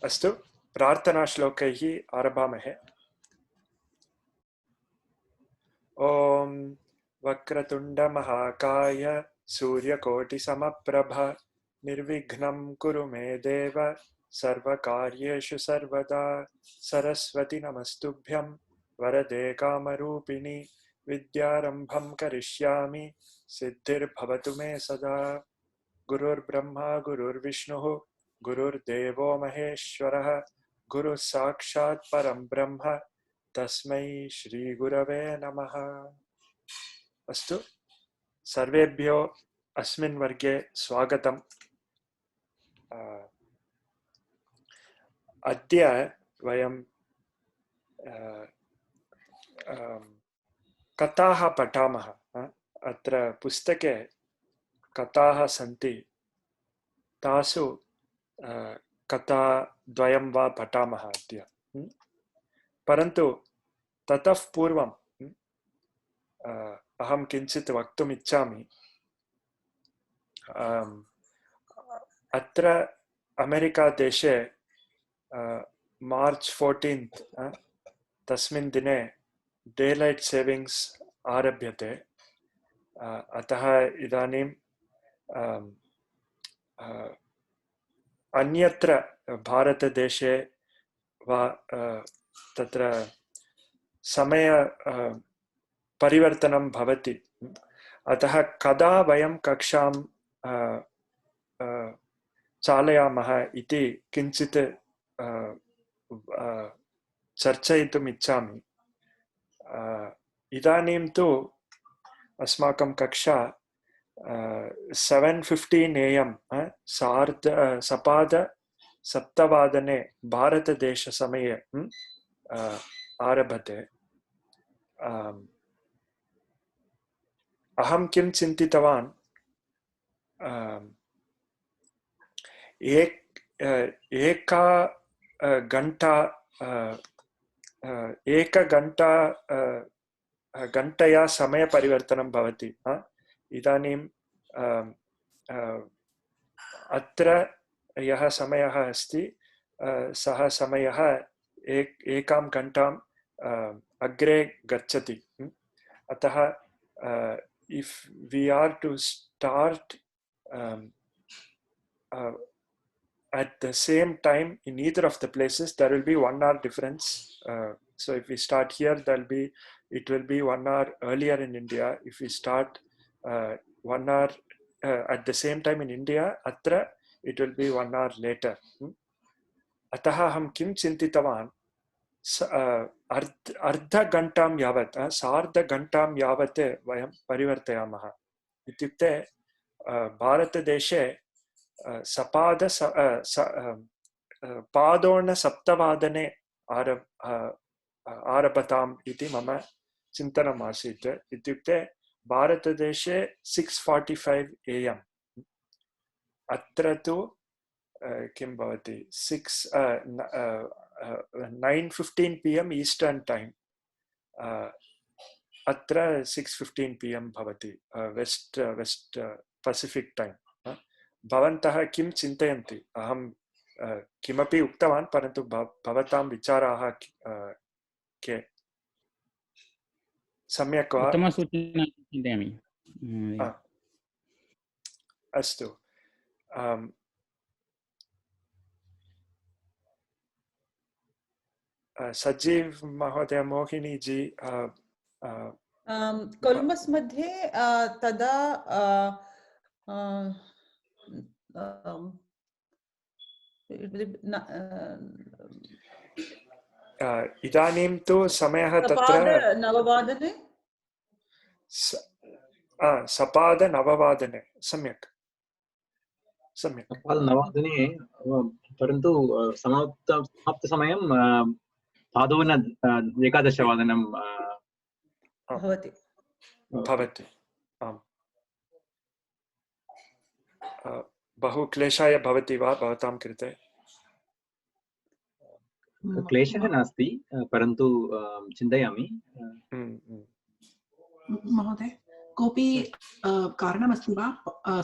अस्तु प्रार्थनाश्लोकैः आरभामहे। ॐ वक्रतुण्डमहाकाय सूर्यकोटिसमप्रभ निर्विघ्नं कुरु मे देव सर्वकार्येषु सर्वदा सरस्वती नमस्तुभ्यं वरदे कामरूपिणि विद्यारम्भं करिष्यामि सिद्धिर्भवतु मे सदा। गुरुर्ब्रह्मा गुरुर्विष्णुः गुरुर्देवो महेश्वरः गुरुः साक्षात् परं ब्रह्म तस्मै श्री गुरवे नमः। अस्तु सर्वेभ्यो अस्मिन् वर्गे स्वागतम्। अद्य वयं कथाः पठामः। अत्र पुस्तके कथाः सन्ति, तासु कथा द्वयं वा पठामः अद्य। परन्तु ततः पूर्वं अहं किञ्चित् वक्तुम् इच्छामि। अत्र अमेरिका देशे मार्च 14 तस्मिन् दिने डेलैट् सेविङ्ग्स् आरभ्यते। अतः इदानीं अन्यत्र भारतदेशे वा तत्र समय परिवर्तनं भवति। अतः कदा वयं कक्षां चालयामः इति किञ्चित् चर्चयितुम् इच्छामि। इदानीं तु अस्माकं कक्षा 7:15 AM सपाद 7 भारतदेशसमये आरभते। अहं किं चिन्तितवान्, घण्टया समयपरिवर्तनं भवति। इदानीं अत्र यः समयः अस्ति सः समयः एकां घण्टां अग्रे गच्छति। अतः if we are to start at the same time in either of the places, there will be 1 hour difference. So if we start here, it will be 1 hour earlier in India. If we start 1 hour at the same time in India, atra it will be 1 hour later. अतः अहं किं चिन्तितवान्, अर्धघण्टां यावत् सार्धघण्टां यावत् वयं परिवर्तयामः। इत्युक्ते भारतदेशे पादोनसप्तवादने आरभताम् इति मम चिन्तनम् आसीत्। इत्युक्ते भारतदेशे 6:45 AM, अत्र तु किं भवति 9:15 PM ईस्टर्न् टैम्, अत्र 6:15 PM भवति वेस्ट् पसिफिक् टैम्। भवन्तः किं चिन्तयन्ति? अहं किमपि उक्तवान्, परन्तु भवतां विचाराः के? सम्यक् वा? उत्तमसूचना चिन्तयामि। अस्तु, सजीव महोदय, मोहिनी जी, कोलम्बस् मध्ये तदा इदानीं तु समयः तत्र 9:00 सपाद 9:00 सम्यक् सम्यक् 9:00 परन्तु समाप्तसमयं पादोन 11:00 भवति। आम्। बहु क्लेशाय भवति वा भवतां कृते? क्लेशः नास्ति, परन्तु चिन्तयामि। महोदय, कोऽपि कारणमस्ति वा?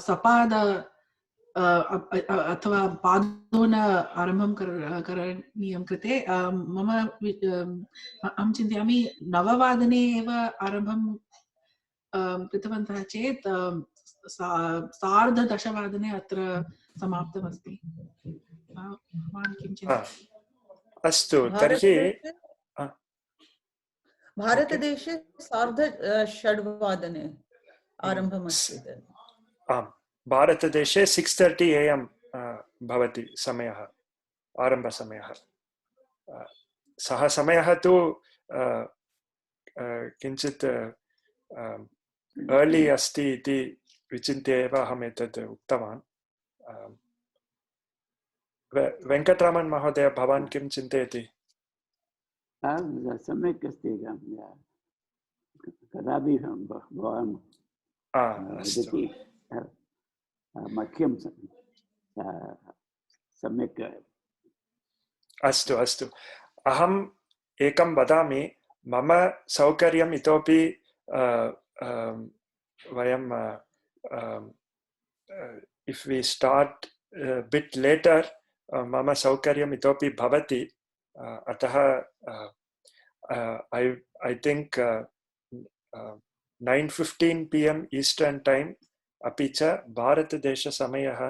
सपाद अथवा पादोन आरम्भं करणीयं कृते मम अहं चिन्तयामि 9 एव आरम्भं कृतवन्तः चेत् सार्धदशवादने अत्र समाप्तमस्ति। भवान् किं चिन्तयति? अस्तु तर्हि भारतदेशे सार्धषड्वादने आरम्भमस्ति। आम्, भारतदेशे 6:30 AM भवति समयः, आरम्भसमयः। सः समयः तु किञ्चित् अर्लि अस्ति इति विचिन्त्य एव अहम् एतत् उक्तवान्। वेङ्कटरामन् महोदय, भवान् किं चिन्तयति? सम्यक् अस्ति, कदापि भवान् वदति मह्यं सम्यक्। अस्तु अस्तु, अहम् एकं वदामि, मम सौकर्यम् इतोपि वयं if we start a bit later, मम सौकर्यम् इतोपि भवति, अतः I think 9:15 PM Eastern Time, अपि च भारतदेशसमयः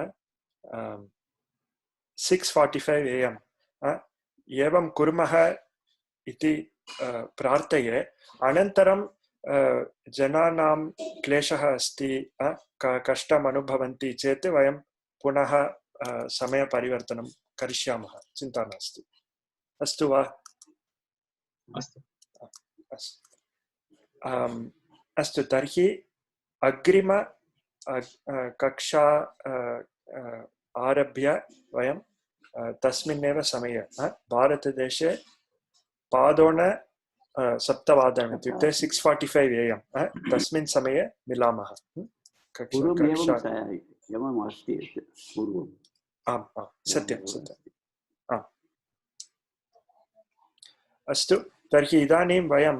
6:45 AM एवं कुर्मः इति प्रार्थये। अनन्तरं जनानां क्लेशः अस्ति, कष्टम् अनुभवन्ति चेत् वयं पुनः समयपरिवर्तनं करिष्यामः, चिन्ता नास्ति। अस्तु वा? अस्तु अस्तु, तर्हि अग्रिम कक्षा आरभ्य वयं तस्मिन्नेव समये भारतदेशे पादोन 7:00 इत्युक्ते 6:45 AM तस्मिन् समये मिलामः। आम् आम्, सत्यं सत्यम्। आम्, अस्तु, तर्हि इदानीं वयं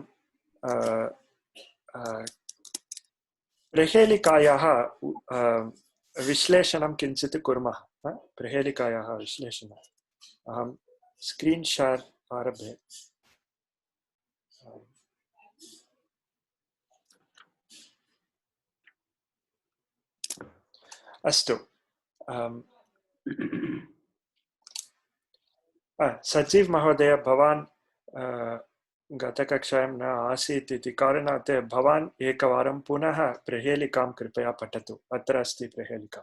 प्रहेलिकायाः विश्लेषणं किञ्चित् कुर्मः। प्रहेलिकायाः विश्लेषणम् अहं स्क्रीन् शेर् आरभे। अस्तु, सजीव महोदय, भवान् गतकक्षायां न आसीत् इति कारणात् भवान् एकवारं पुनः प्रहेलिकां कृपया पठतु। अत्र अस्ति प्रहेलिका।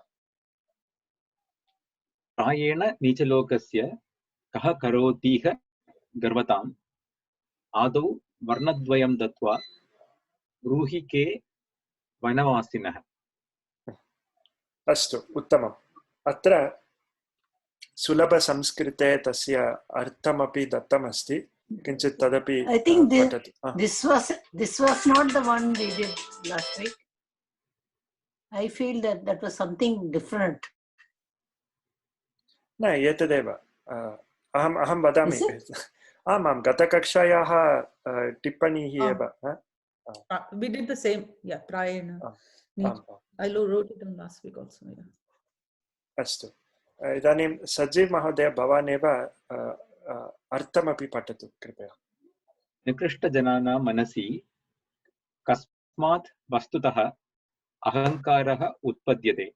प्रायेण नीचलोकस्य कः करोतीह गर्वताम्, आदौ वर्णद्वयं दत्वा ब्रूहि के वनवासिनः। अस्तु, उत्तमम्। अत्र सुलभसंस्कृते तस्य अर्थमपि दत्तमस्ति, किञ्चित् तदपि पठतु। This was not the one we did last week. I feel that was something different. न, एतदेव अहं वदामि। आम् आम्, गतकक्षायाः टिप्पणीः एव। We did the same, yeah, prayena. I wrote it down last week also, yeah. अस्तु, इदानीं सजीव महोदय, भवान् एव अर्थमपि पठतु कृपया। निकृष्टजनानां मनसि कस्मात् वस्तुतः अहङ्कारः उत्पद्यते।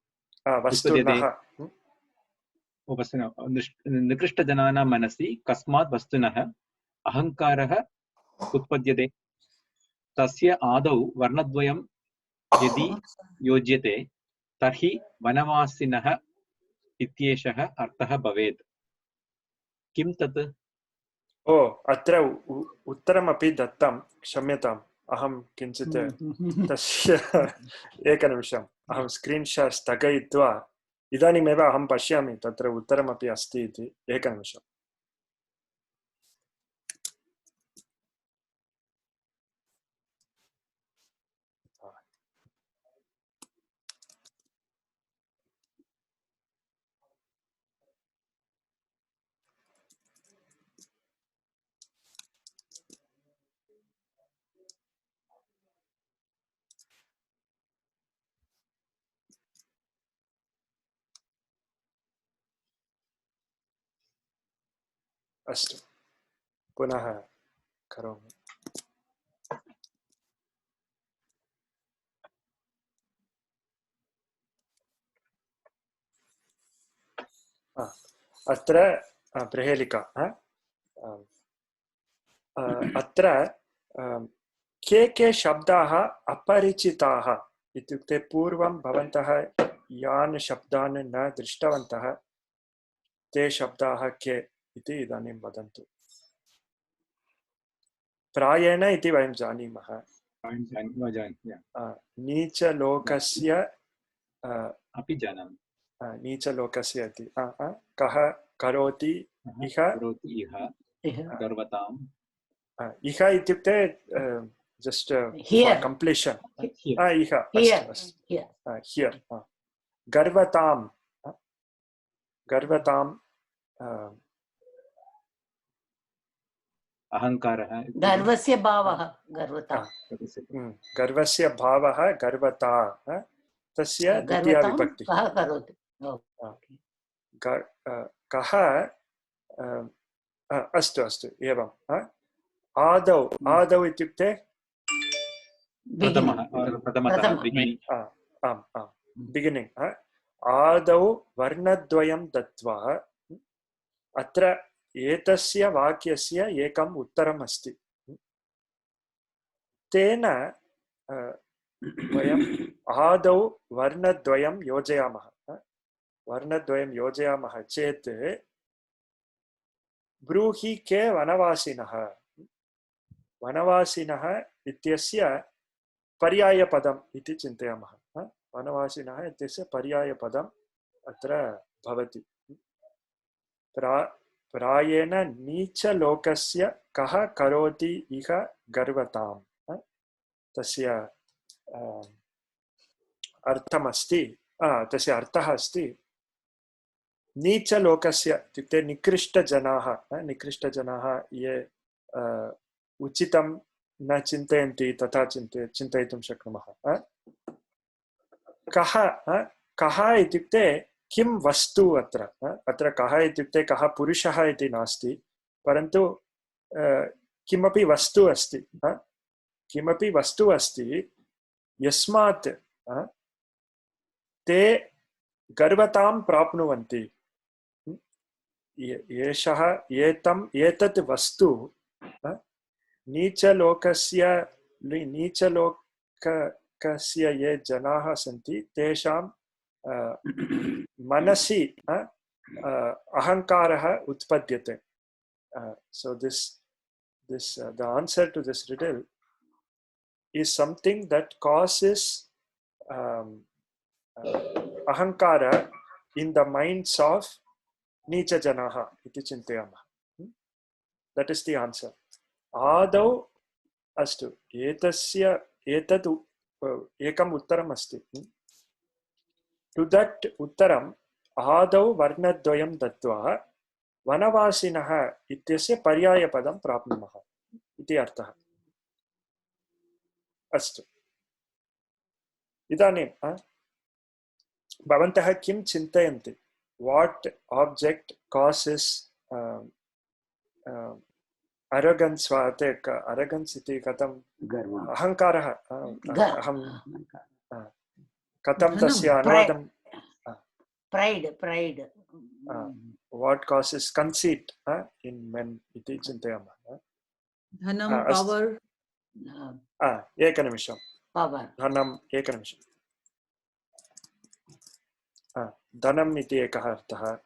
निकृष्टजनानां मनसि कस्मात् वस्तुनः अहङ्कारः उत्पद्यते, तस्य आदौ वर्णद्वयं यदि योज्यते तर्हि वनवासिनः इत्येषः अर्थः भवेत्। किं तत्? ओ, अत्र उत्तरमपि दत्तं, क्षम्यताम्, अहं किञ्चित् तस्य एकनिमिषम्, अहं स्क्रीन् शेर् स्थगयित्वा इदानीमेव अहं पश्यामि तत्र उत्तरमपि अस्ति इति। एकनिमिषम्। अस्तु पुनः करोमि। अत्र प्रहेलिका अत्र के शब्दाः अपरिचिताः इत्युक्ते पूर्वं भवन्तः यान् शब्दान् न दृष्टवन्तः ते शब्दाः के इति इदानीं वदन्तु। प्रायेण इति वयं जानीमः। नीचलोकस्य अपि जानामि। नीचलोकस्य इति कः करोति इह गर्वताम्। इह इत्युक्ते जस्ट कंप्लीशन इह हियर गर्वताम् गर्वताम् अहङ्कारः गर्वस्य भावः गर्वता गर्वस्य भावः गर्वता तस्य द्वितीया विभक्ति कः करोति कः अस्तु अस्तु एवं आदौ आदौ इत्युक्ते आम् आम् बिगिनिङ्ग् आदौ वर्णद्वयं दत्वा अत्र एतस्य वाक्यस्य एकम् उत्तरम् अस्ति। तेन वयम् आदौ वर्णद्वयं योजयामः। वर्णद्वयं योजयामः चेत् ब्रूहि के वनवासिनः वनवासिनः इत्यस्य पर्यायपदम् इति चिन्तयामः। वनवासिनः इत्यस्य पर्यायपदम् अत्र भवति। प्रायेण नीचलोकस्य कः करोति इह गर्वताम् तस्य अर्थमस्ति तस्य अर्थः अस्ति नीचलोकस्य इत्युक्ते निकृष्टजनाः ये उचितं न चिन्तयन्ति तथा चिन्तयितुं शक्नुमः। कः इत्युक्ते किं वस्तु अत्र कः इत्युक्ते कः पुरुषः इति नास्ति परन्तु किमपि वस्तु अस्ति किमपि वस्तु अस्ति यस्मात् ते गर्वतां प्राप्नुवन्ति। एतत् वस्तु नीचलोकस्य ये जनाः सन्ति तेषां मनसि अहङ्कारः उत्पद्यते। So the answer to this riddle is something that causes ahankara in the minds of nicha janaha iti chintayamah. That is the answer. Adau astu etasya etatu ekam uttaram asti. To that uttaram adau varnadvayam dattva vanavasiनः इत्यस्य पर्यायपदं प्राप्नुमः इति अर्थः। अस्तु इदानीं भवन्तः किं चिन्तयन्ति? What object causes arrogance वा arrogance इति कथं अहङ्कारः अहं कथं तस्य अनुवादं pride what causes conceit in men iti chintayamah. Dhanam power ekanimisam power dhanam ekanimisam dhanam iti ekah arthah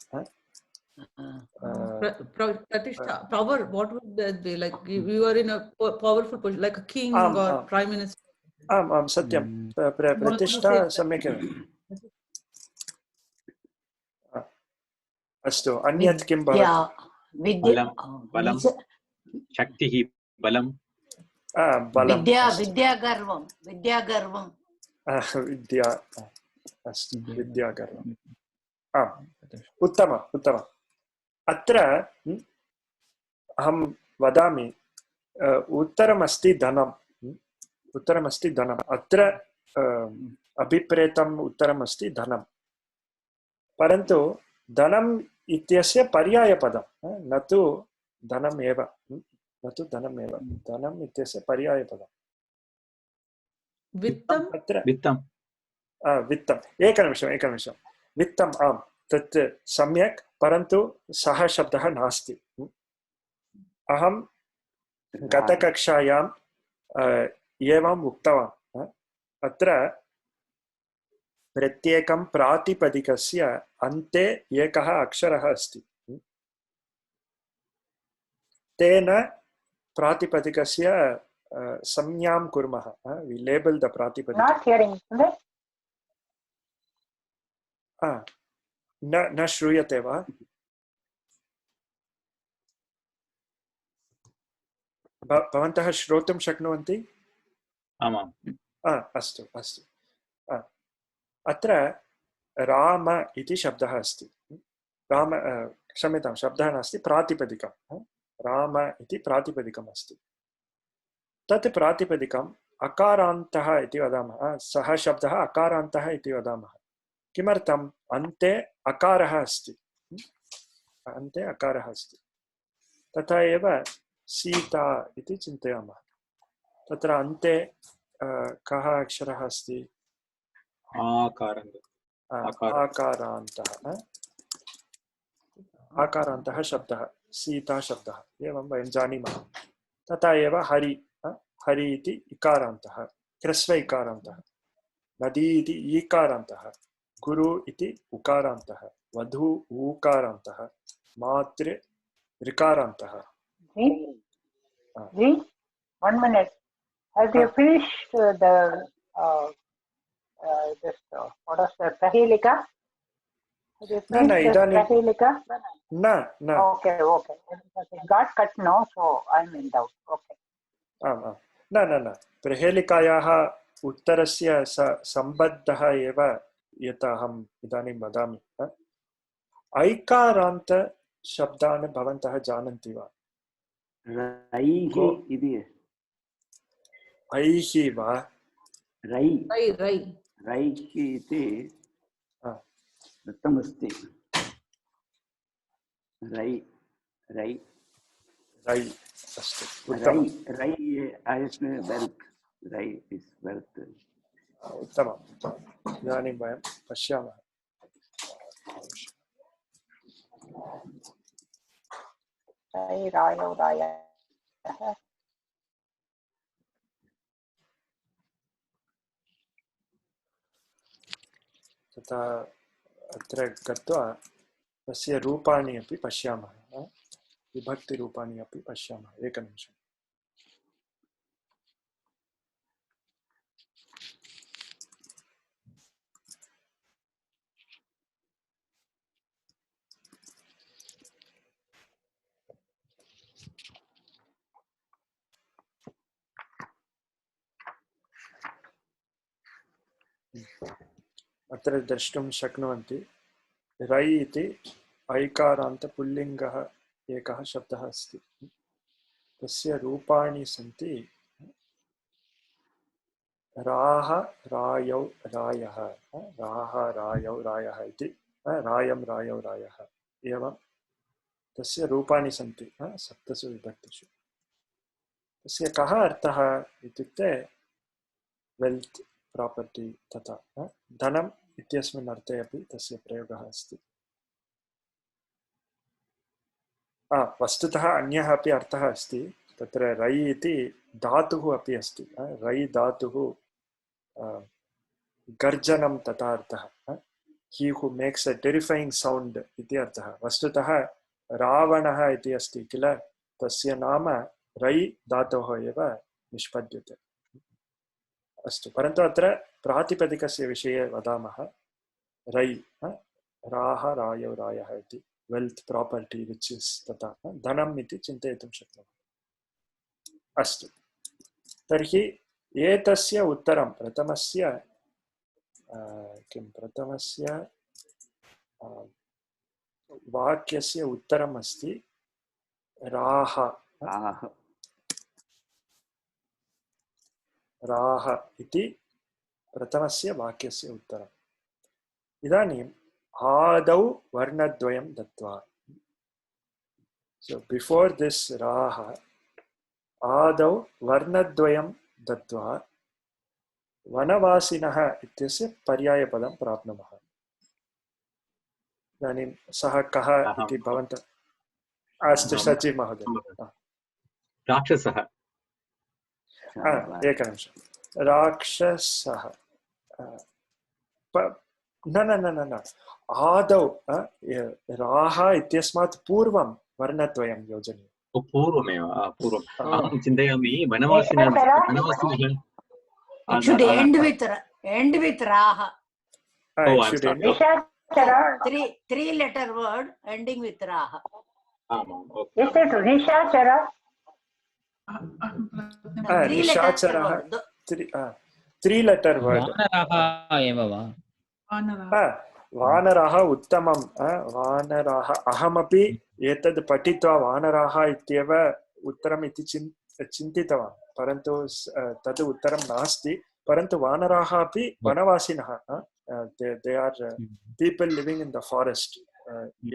pratishtha power. What would that be? Like you are in a powerful position like a king or prime minister. am satyam pratishtha सम्यक् एव। अस्तु अन्यत् किं भवति? बलं शक्तिः बलं विद्यागर्वं विद्या अस्तु विद्यागर्वम् उत्तमम् उत्तमम्। अत्र अहं वदामि उत्तरमस्ति धनम् अत्र अभिप्रेतम् उत्तरमस्ति धनं परन्तु धनम् इत्यस्य पर्यायपदं न तु धनम् एव, न तु धनम् एव, धनम् इत्यस्य पर्यायपदम्। वित्तम् तत्र वित्तम् वित्तम्, एकनिमिषं वित्तम्, आम् तत् सम्यक्, परन्तु सः शब्दः नास्ति। अहं गतकक्षायां एवम् उक्तवान्, अत्र प्रत्येकं प्रातिपदिकस्य अन्ते एकः अक्षरः अस्ति, तेन प्रातिपदिकस्य संज्ञां कुर्मः, we label the प्रातिपदिकं। Not hearing. न श्रूयते वा? भवन्तः श्रोतुं शक्नुवन्ति? आमाम् अस्तु अस्तु। अत्र राम इति शब्दः अस्ति, राम क्षम्यतां, शब्दः नास्ति, प्रातिपदिकं, राम इति प्रातिपदिकम् अस्ति। तत् प्रातिपदिकम् अकारान्तः इति वदामः, सः शब्दः अकारान्तः इति वदामः। किमर्थम्? अन्ते अकारः अस्ति, अन्ते अकारः अस्ति। तथा एव सीता इति चिन्तयामः, तत्र अन्ते कः अक्षरः अस्ति? आकारान्तः शब्दः, सीता शब्दः, एवं वयं जानीमः। तथा एव हरि, हरि इति इकारान्तः, ह्रस्व इकारान्तः, नदी इति ईकारान्तः, गुरु इति उकारान्तः, वधू ऊकारान्तः, मातृ ऋकारान्तः। Ji, 1 minute. Have you finished the this what was the Prahelika? Have you finished the Prahelika? No. Okay. It got cut now, so I'm in doubt. Okay. न प्रहेलिकायाः उत्तरस्य सम्बद्धः एव यत् अहम् इदानीं वदामि। ऐकारान्त शब्दान् भवन्तः जानन्ति वा? रैः इति ऐः वा? रैः इति दत्तमस्ति। रै अस्तु, उत्तमं। रै वेल्त्, रै इस् वेल्त्। उत्तमम्, इदानीं वयं पश्यामः। तथा अत्र गत्वा तस्य रूपाणि अपि पश्यामः, विभक्तिरूपाणि अपि पश्यामः। एकनिमिषम्। अत्र द्रष्टुं शक्नुवन्ति, रै इति ऐकारान्त पुल्लिङ्गः एकः शब्दः अस्ति। तस्य रूपाणि सन्ति राः रायौ रायः, राः रायौ रायः इति, रायं रायौ रायः, एवं तस्य रूपाणि सन्ति सप्तसु विभक्तिषु। तस्य कः अर्थः इत्युक्ते वेल्त्, प्रापर्टी, तथा धनम् इत्यस्मिन् अर्थे अपि तस्य प्रयोगः अस्ति। वस्तुतः अन्यः अपि अर्थः अस्ति, तत्र रै इति धातुः अपि अस्ति। रै धातुः गर्जनं तथा अर्थः, he who makes a terrifying sound इति अर्थः। वस्तुतः रावणः इति अस्ति किल, तस्य नाम रै धातोः एव निष्पद्यते। अस्तु, परन्तु अत्र प्रातिपदिकस्य विषये वदामः। रै, राः रायौ रायः इति, वेल्त्, प्रापर्टी, रिचेस्, तथा धनम् इति चिन्तयितुं शक्नुमः। अस्तु, तर्हि एतस्य उत्तरं प्रथमस्य वाक्यस्य उत्तरम् अस्ति राः, राः इति प्रथमस्य वाक्यस्य उत्तरम्। इदानीम् आदौ वर्णद्वयं दत्वा So before this raha, आदौ वर्णद्वयं दत्वा वनवासिनः इत्यस्य पर्यायपदं प्राप्नुमः। इदानीं सः कः इति भवन्तः अस्तु सचिव महोदय। राक्षसः एकनिमिषं राक्षसः न न न न न आदौ राः इत्यस्मात् पूर्वं वर्णद्वयं योजनीयम्। पूर्वमेव पूर्वम् अहं चिन्तयामि वनवासिनः It should end with raha. Oh, I'm sorry. Three letter word ending with raha. Okay. Is it Nishachara? Three letter word. वानराः उत्तमं वानराः अहमपि एतद् पठित्वा वानराः इत्येव उत्तरम् इति चिन्तितवान् परन्तु तद् उत्तरं नास्ति परन्तु वानराः अपि वनवासिनः they are people living in the forest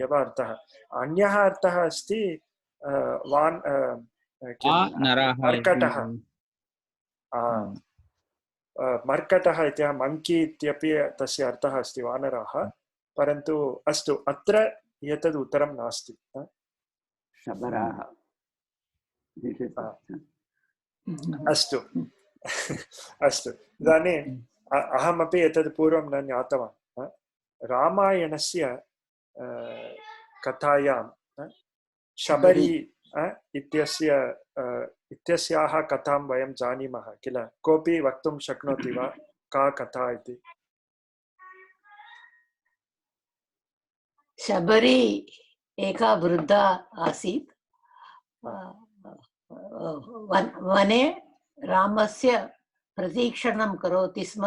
एव अर्थः अन्यः अर्थः अस्ति मर्कटः मर्कटः इति मंकी इत्यपि तस्य अर्थः अस्ति वानराः परन्तु अस्तु अत्र एतद् उत्तरं नास्ति शबराः अस्तु अस्तु इदानीम् अहमपि एतद् पूर्वं न ज्ञातवान् रामायणस्य कथायां शबरी इत्यस्याः कथां वयं जानीमः किल कोऽपि वक्तुं शक्नोति वा का कथा इति शबरी एका वृद्धा आसीत् वने रामस्य प्रतीक्षणं करोति स्म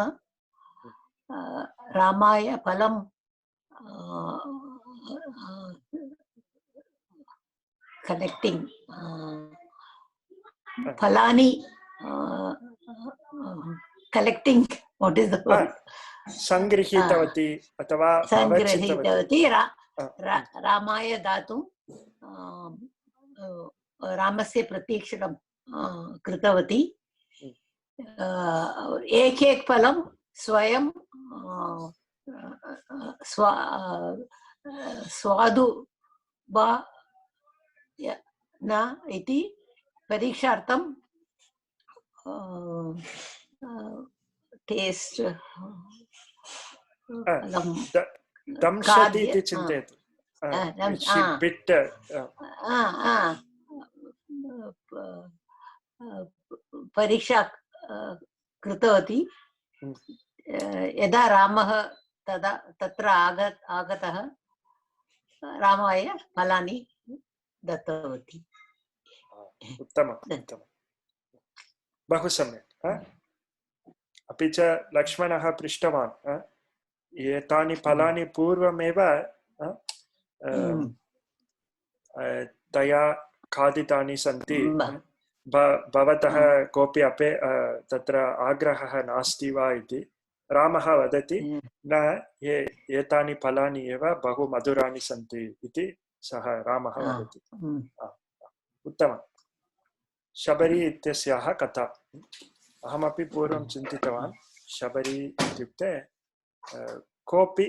रामाय फलं collecting फलानि collecting what is the word संगृहीतवती अथवा संगृहीतवती रामाय दातुं रामस्य प्रतीक्षणं कृतवती एक फलं स्वयं स्वादु वा न इति परीक्षार्थं टेस्ट दंशति इति चिन्तयतु परीक्षा कृतवती यदा रामः तत्र आगतः रामाय फलानि दत्तवती उत्तमं बहु सम्यक् अपि च लक्ष्मणः पृष्टवान् एतानि फलानि पूर्वमेव तया खादितानि सन्ति भवतः कोऽपि तत्र आग्रहः नास्ति वा इति रामः वदति न एतानि फलानि एव बहु मधुराणि सन्ति इति सः रामः वदति उत्तमं शबरी इत्यस्याः कथा अहमपि पूर्वं चिन्तितवान् शबरी इत्युक्ते कोऽपि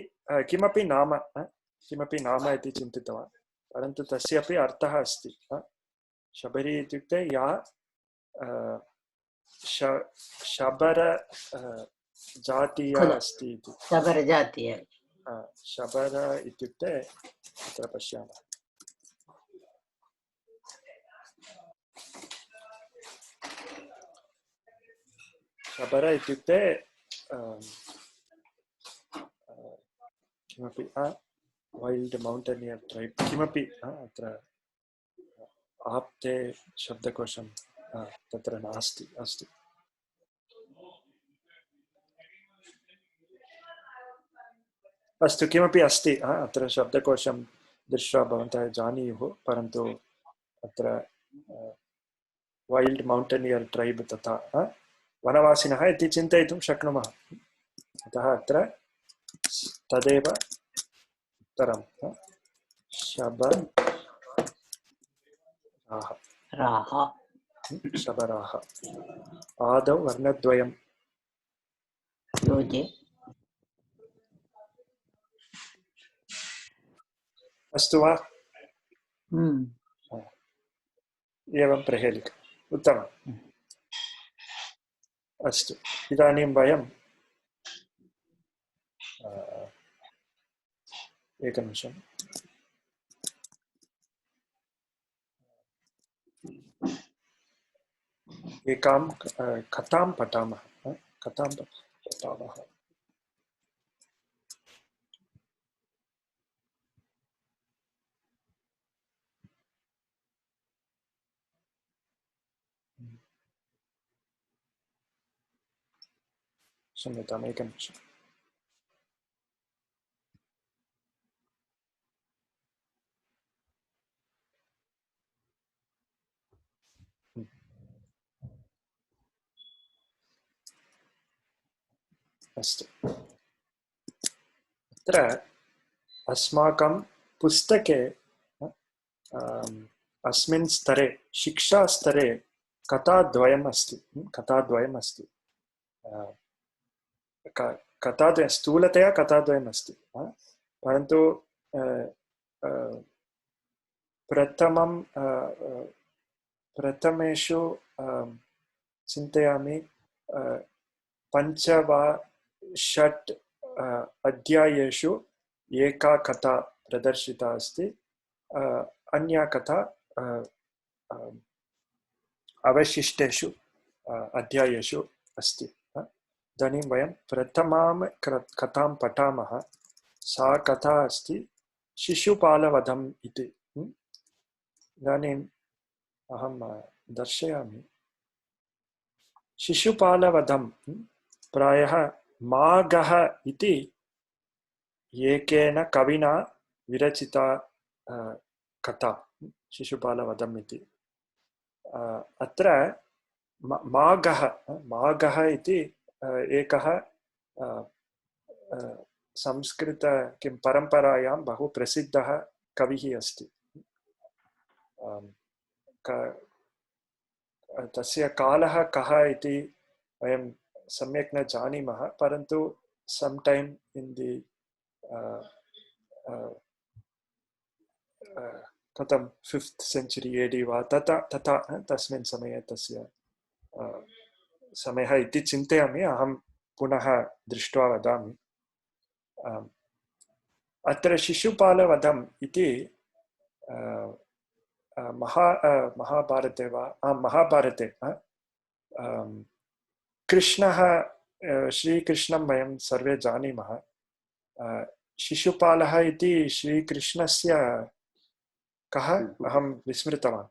किमपि नाम इति चिन्तितवान् परन्तु तस्यापि अर्थः अस्ति शबरी इत्युक्ते या शबर जातीया अस्ति इति शबर जातीय शबर इत्युक्ते अत्र पश्यामः शबर इत्युक्ते किमपि वाइल्ड माउंटेनियर ट्राइब किमपि अत्र आप्ते शब्दकोशं तत्र नास्ति अस्ति अस्तु किमपि अस्ति अत्र शब्दकोशं दृष्ट्वा भवन्तः जानीयुः परन्तु अत्र वाइल्ड माउंटेनियर ट्राइब तथा वनवासिनः इति चिन्तयितुं शक्नुमः अतः अत्र तदेव उत्तरं राः शबराः आदौ वर्णद्वयं योजे अस्तु वा एवं प्रहेलिका उत्तमम् अस्तु इदानीं वयं एकनिमिषम् एकां कथां पठामः क्षम्यताम् एकनिमिषम् अस्तु अत्र अस्माकं पुस्तके अस्मिन् स्तरे शिक्षास्तरे कथाद्वयम् अस्ति कथाद्वयं स्थूलतया कथाद्वयम् अस्ति परन्तु प्रथमेषु चिन्तयामि 5 वा 6 अध्यायेषु एका कथा प्रदर्शिता अस्ति अन्या कथा अवशिष्टेषु अध्यायेषु अस्ति इदानीं वयं प्रथमां कथां पठामः सा कथा अस्ति शिशुपालवधम् इति इदानीम् अहं दर्शयामि शिशुपालवधं प्रायः माघः इति एकेन कविना विरचिता कथा शिशुपालवधम् इति अत्र माघः इति एकः संस्कृत किं परम्परायां बहु प्रसिद्धः कविः अस्ति तस्य कालः कः इति वयं सम्यक् न जानीमः परन्तु sometime in the कथं 5th century AD वा तथा तस्मिन् समये तस्य समयः इति चिन्तयामि अहं पुनः दृष्ट्वा वदामि अत्र शिशुपालवधम् इति महाभारते वा महाभारते कृष्णः श्रीकृष्णं वयं सर्वे जानीमः शिशुपालः इति श्रीकृष्णस्य कः अहं विस्मृतवान्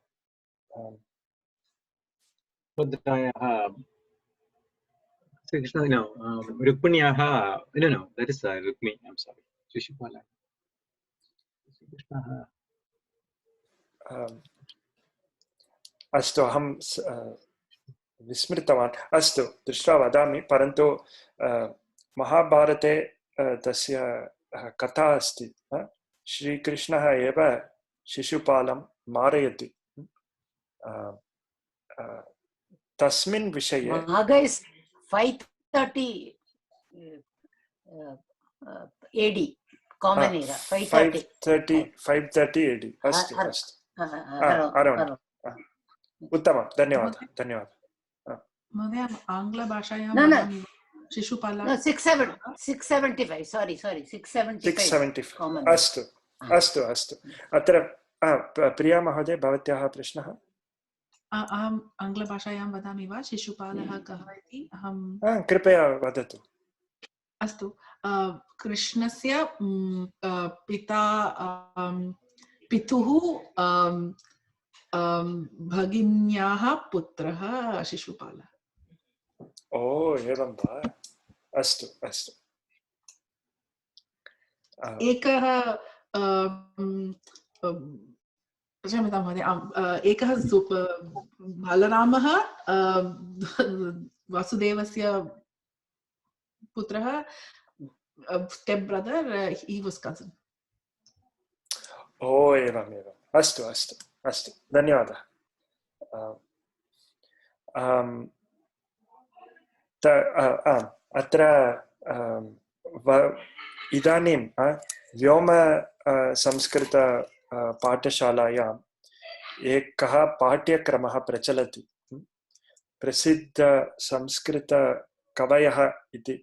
रुक्मिण्याः no that is Rukmi I'm sorry Shishupala अस्तु अहं विस्मृतवान् अस्तु दृष्ट्वा वदामि परन्तु महाभारते तस्य कथा अस्ति श्रीकृष्णः एव शिशुपालं मारयति तस्मिन् विषये Maga is 530 AD common era 530 AD अस्तु अस्तु अरौण्ड् उत्तमं धन्यवादः महोदय आङ्ग्लभाषायां शिशुपालः 675 sorry 675 common अस्तु अस्तु अस्तु अत्र प्रिया महोदय भवत्याः प्रश्नः अहम् आङ्ग्लभाषायां वदामि वा शिशुपालः कः इति अहं कृपया वदतु अस्तु कृष्णस्य पितुः भगिन्याः पुत्रः शिशुपालः ओ एवं वा अस्तु अस्तु एकः क्षम्यतां महोदय एकः बालरामः वासुदेवस्य पुत्रः step brother he was cousin ओ एवम् अस्तु अस्तु अस्तु धन्यवादः अत्र इदानीं व्योम संस्कृत पाठशालायाम् एकः पाठ्यक्रमः प्रचलति प्रसिद्ध संस्कृत कवयः इति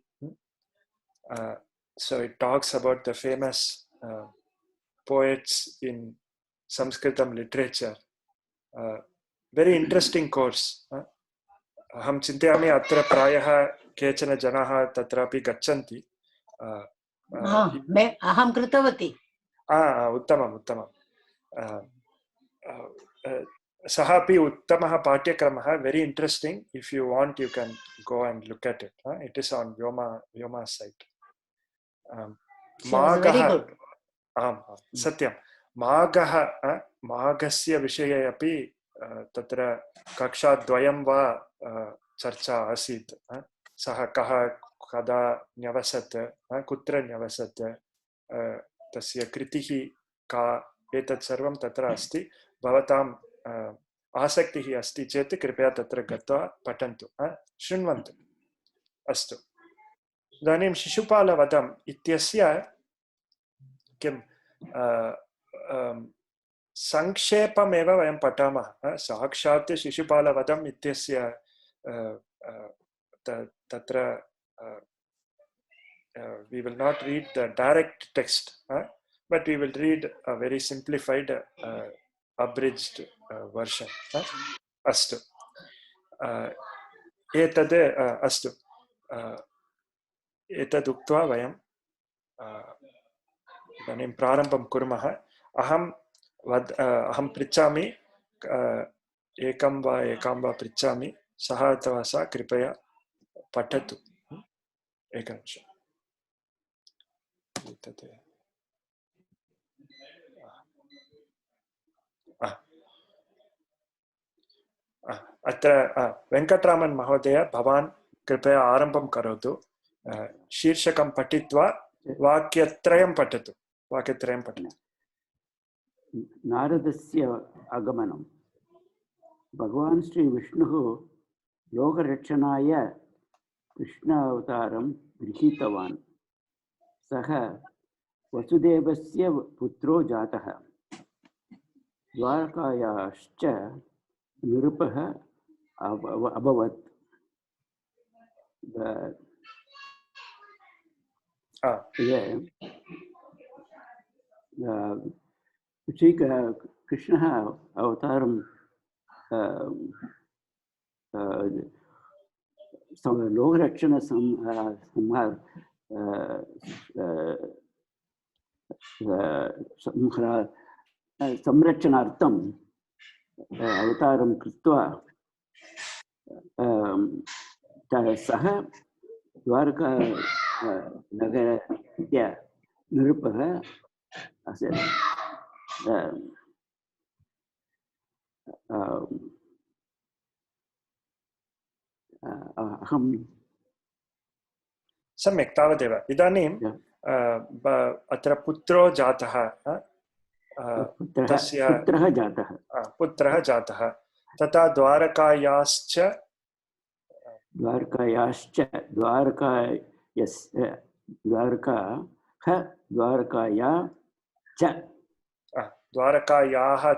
so it talks about the famous poets in Sanskritam literature. Very interesting course. अहं चिन्तयामि अत्र प्रायः केचन जनाः तत्रापि गच्छन्ति. अहं कृतवती. उत्तमम् उत्तमम्. सः अपि उत्तमः पाठ्यक्रमः. Very interesting. If you want, you can go and look at it. It is on Vyoma site. माघः आम् सत्यं माघः माघस्य विषये अपि तत्र कक्षाद्वयं वा चर्चा आसीत्. सः कः कदा न्यवसत् कुत्र न्यवसत् तस्य कृतिः का एतत् सर्वं तत्र अस्ति. भवताम् आसक्तिः अस्ति चेत् कृपया तत्र गत्वा पठन्तु शृण्वन्तु. अस्तु इदानीं शिशुपालवधम् इत्यस्य किं संक्षेपमेव वयं पठामः. साक्षात् शिशुपालवधम् इत्यस्य तत्र we will not read the direct text, but we will read a very simplified abridged version. अस्तु एतद् अस्तु एतदुक्त्वा वयं इदानीं प्रारम्भं कुर्मः. अहं पृच्छामि एकं वा एकां वा पृच्छामि. सः अथवा सा कृपया पठतु. एकनिमिषम्. अत्र वेङ्कटरामन् महोदय भवान् कृपया आरम्भं करोतु. शीर्षकं पठित्वा वाक्यत्रयं पठतु. नारदस्य आगमनं. भगवान् श्री विष्णुः लोकरक्षणाय कृष्णावतारं गृहीतवान्. सः वसुदेवस्य पुत्रो जातः. द्वारकायाश्च नृपः अभवत्. कृष्णः अवतारं लोकरक्षण संरक्षणार्थं अवतारं कृत्वा सः द्वारका नगरस्य नृपः आसीत्. अहं सम्यक् तावदेव. इदानीं अत्र पुत्रो जातः. पुत्रः जातः. तथा द्वारकायाः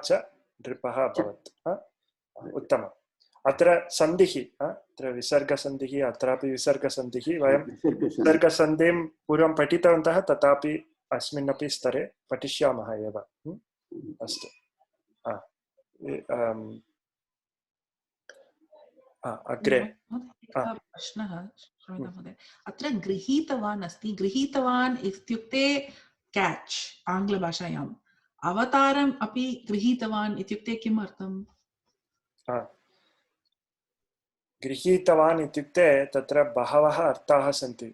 च नृपः अभवत्. उत्तमम्. अत्र सन्धिः, अत्र विसर्गसन्धिः, अत्रापि विसर्गसन्धिः. वयं विसर्गसन्धिं पूर्वं पठितवन्तः, तथापि अस्मिन्नपि स्तरे पठिष्यामः एव. अस्तु. अग्रे प्रश्नः महोदय. अत्र गृहीतवान् अस्ति. गृहीतवान् इत्युक्ते कैच आङ्ग्लभाषायाम्. अवतारम् अपि गृहीतवान् इत्युक्ते किम् अर्थम्? गृहीतवान् इत्युक्ते तत्र बहवः अर्थाः सन्ति.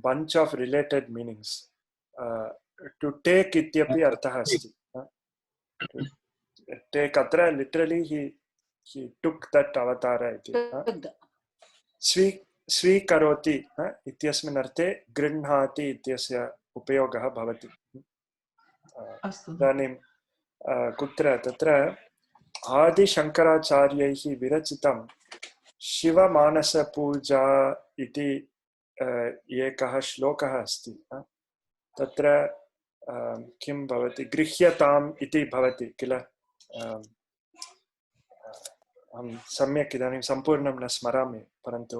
bunch of related meanings. To take इत्यपि अर्थः अस्ति. take अत्र literally he took that avatar इति. स्वीकरोति इत्यस्मिन् अर्थे गृह्णाति इत्यस्य उपयोगः भवति. इदानीं कुत्र तत्र आदिशङ्कराचार्यैः विरचितं शिवमानसपूजा इति एकः श्लोकः अस्ति। तत्र किं भवति, गृह्यताम् इति भवति किल। अहं सम्यक् इदानीं सम्पूर्णं न स्मरामि, परन्तु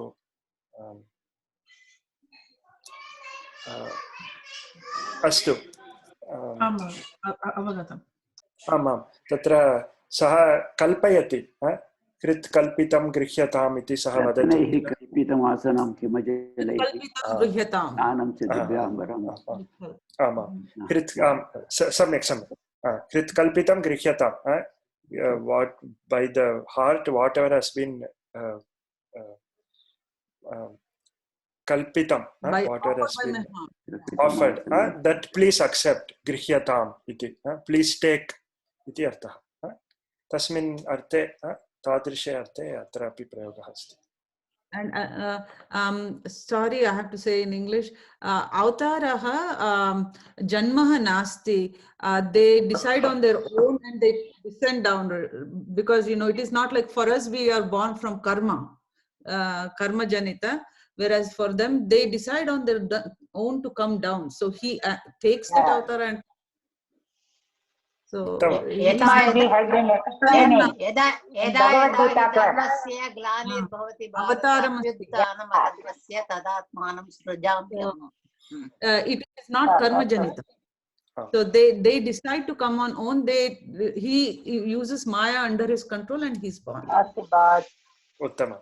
अस्तु। अवगतम्। आमां, तत्र सः कल्पयति, कृत् कल्पितं गृह्यताम् इति सः वदति। कल्पितम् आसनं हिमजलैः गृह्यताम्। स्नानं च दिव्याम्बरम्। आमां, कृत् सम्यक् सम्यक्, कृत् कल्पितं गृह्यताम्, what by the heart, whatever has been kalpitam, whatever has been offered, that please accept, grihyatam iti, please take iti artha. Tasmin arte, tadrishe arte atrapi prayogah asti. And sorry, I have to say in English, Avataraha Janmaha Nasti. They decide on their own and they descend down, because it is not like for us we are born from karma, karma janita, whereas for them they decide on their own to come down. So he takes that avatar and so it might be has been explaining in Bhagavad Gita. It is not karma janita. So they decide to come on own. He uses Maya under his control and he's born. Uttama.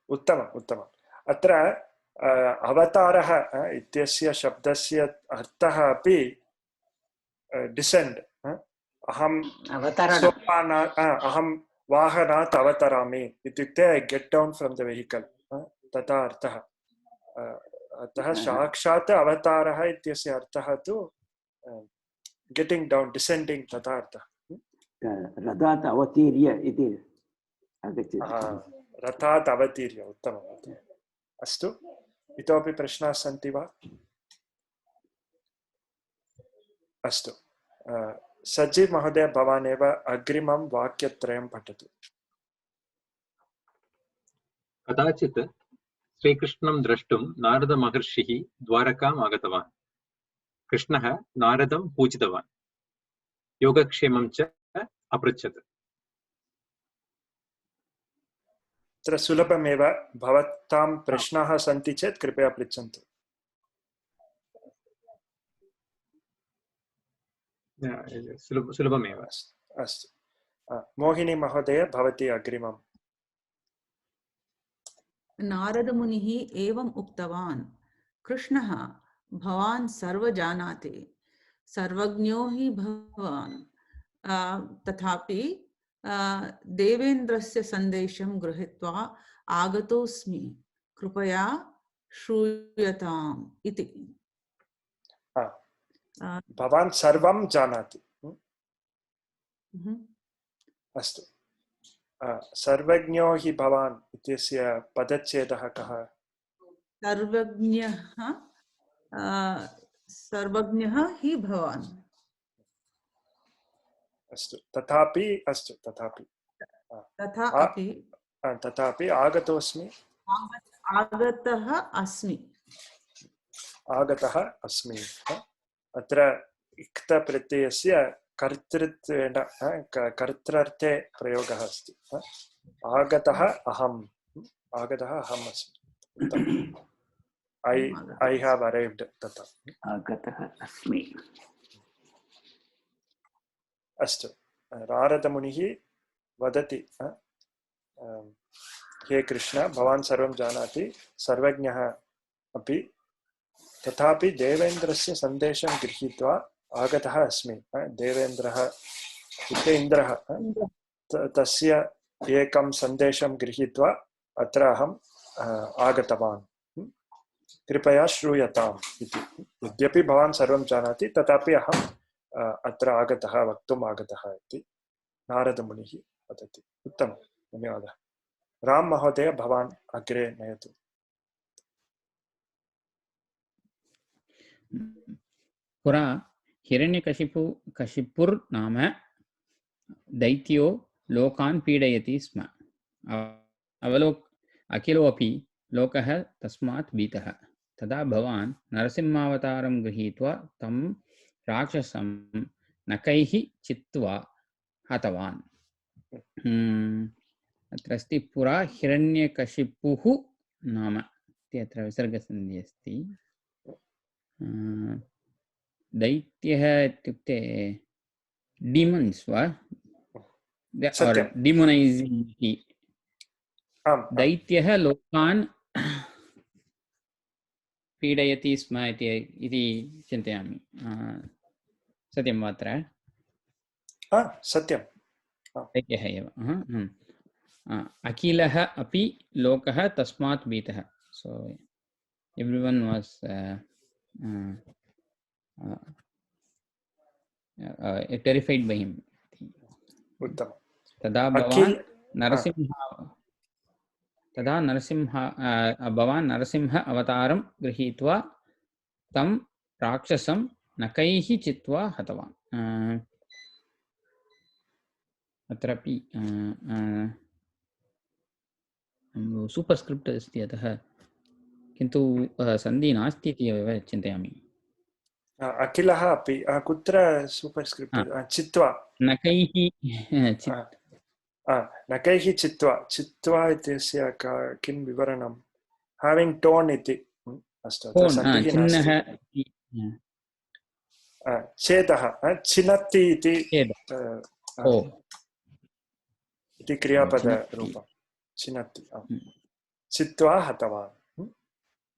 Uttama, uttama. Atra avataraha ityasya shabdasya arthaha api descend. Aham sopana, aham vahanat avatarami. Ityukte I get down from the vehicle. Tata arthaha. Atah sakshat avataraha ityasya arthaha tu getting down, descending, tata arthaha. Radat avatirya iti agacchati. Ratat avatirya, uttamam. Astu. Itopi prashnaः सन्ति वा? अस्तु, सज्जी महोदय, भवान् एव अग्रिमं वाक्यत्रयं पठतु। कदाचित् श्रीकृष्णं द्रष्टुं नारदमहर्षिः द्वारकाम् आगतवान्। कृष्णः नारदं पूजितवान्, योगक्षेमं च अपृच्छत्। अत्र सुलभमेव, भवतां प्रश्नाः सन्ति चेत् कृपया पृच्छन्तु। सुलभमेव। अस्तु, मोहिनी महोदय, भवती अग्रिमम्। नारदमुनिः एवम् उक्तवान्, कृष्णः भवान् सर्वजानाति, सर्वज्ञो हि भवान्, तथापि देवेन्द्रस्य सन्देशं गृहीत्वा आगतोऽस्मि, कृपया श्रूयताम् इति। भवान् सर्वं जानाति। अस्तु, सर्वज्ञो हि भवान् इत्यस्य पदच्छेदः कः? सर्वज्ञः हि भवान्। अस्तु, तथापि, अस्तु, तथापि आगतोऽस्मि, आगतः अस्मि, आगतः अस्मि। अत्र इक्तप्रत्ययस्य कर्तृत्वेन कर्तृर्थे प्रयोगः अस्ति। आगतः अहम्, आगतः अहम् अस्मि। I have arrived. तथा आगतः अस्मि। अस्तु, नारदमुनिः वदति, हे कृष्ण, भवान् सर्वं जानाति, सर्वज्ञः अपि, तथापि देवेन्द्रस्य सन्देशं गृहीत्वा आगतः अस्मि। देवेन्द्रः इत्युक्ते इन्द्रः, तस्य एकं सन्देशं गृहीत्वा अत्र अहम् आगतवान्, कृपया श्रूयताम् इति। यद्यपि भवान् सर्वं जानाति, तथापि अहम् अत्र आगतः, वक्तुम् आगतः इति नारदमुनिः वदति। उत्तमं, धन्यवादः। राम महोदय, भवान् अग्रे नयतु। पुरा हिरण्यकशिपुर्नाम दैत्यो लोकान् पीडयति स्म अखिलोऽपि लोकः तस्मात् भीतः तदा भवान् नरसिंहावतारं गृहीत्वा तं राक्षसं नखैः चित्वा हतवान्। अत्र अस्ति पुरा हिरण्यकशिपुः नाम इति अत्र विसर्गसन्धिः अस्ति। दैत्यः इत्युक्ते डीमन्स् वा डिमोनैसिङ्ग् इति। दैत्यः लोकान् पीडयति स्म इति चिन्तयामि। सत्यं वा अत्र? सत्यं। दैत्यः एव। अखिलः अपि लोकः तस्मात् भीतः। So everyone was terrified by him. उत्तमम्। तदा भवान् नरसिंह अवतारं गृहीत्वा तं राक्षसं नखैः चित्वा हतवान्। अत्रापि सूपर् स्क्रिप्ट् अस्ति अतः किन्तु सन्धि नास्ति इति एव चिन्तयामि। अखिलः अपि कुत्र सूपर् स्क्रिप्ट्? चित्वा नखैः नखैः चित्वा इत्यस्य किं विवरणं? हाविङ्ग् टोन् इति। अस्तु, चिन्नः छेदः छिनत्ति इति क्रियापदरूपं छिनत्ति। चित्वा हतवान्।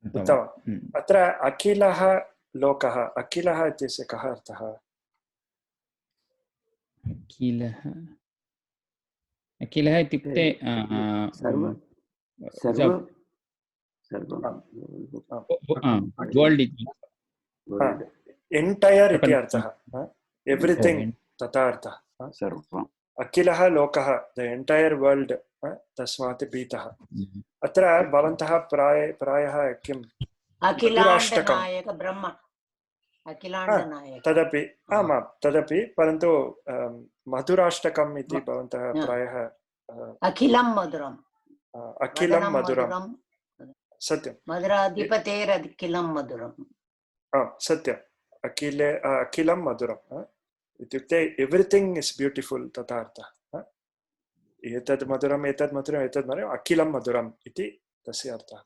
उत्तमम्। अत्र अखिलः लोकः, अखिलः इत्यस्य कः अर्थः? अखिलः इत्युक्ते वर्ल्ड् इति। एण्टैर् इति अर्थः। एव्रिथिङ्ग् तथा अर्थः। अखिलः लोकः, द एण्टैर् वर्ल्ड्, तस्मात् भीतः। अत्र भवन्तः प्रायः किं तदपि आमां तदपि, परन्तु मधुराष्टकम् इति भवन्तः प्रायः अखिलं मधुरम्, सत्यं, मधुराधिपतेरखिलं मधुरम्। सत्यम्, अखिलं मधुरम् इत्युक्ते एव्रिथिङ्ग् इस् ब्यूटिफुल् तथा अर्थः। एतद् मधुरम्, एतद् मधुरम्, एतद् मधुरम्, अखिलं मधुरम् इति तस्य अर्थः।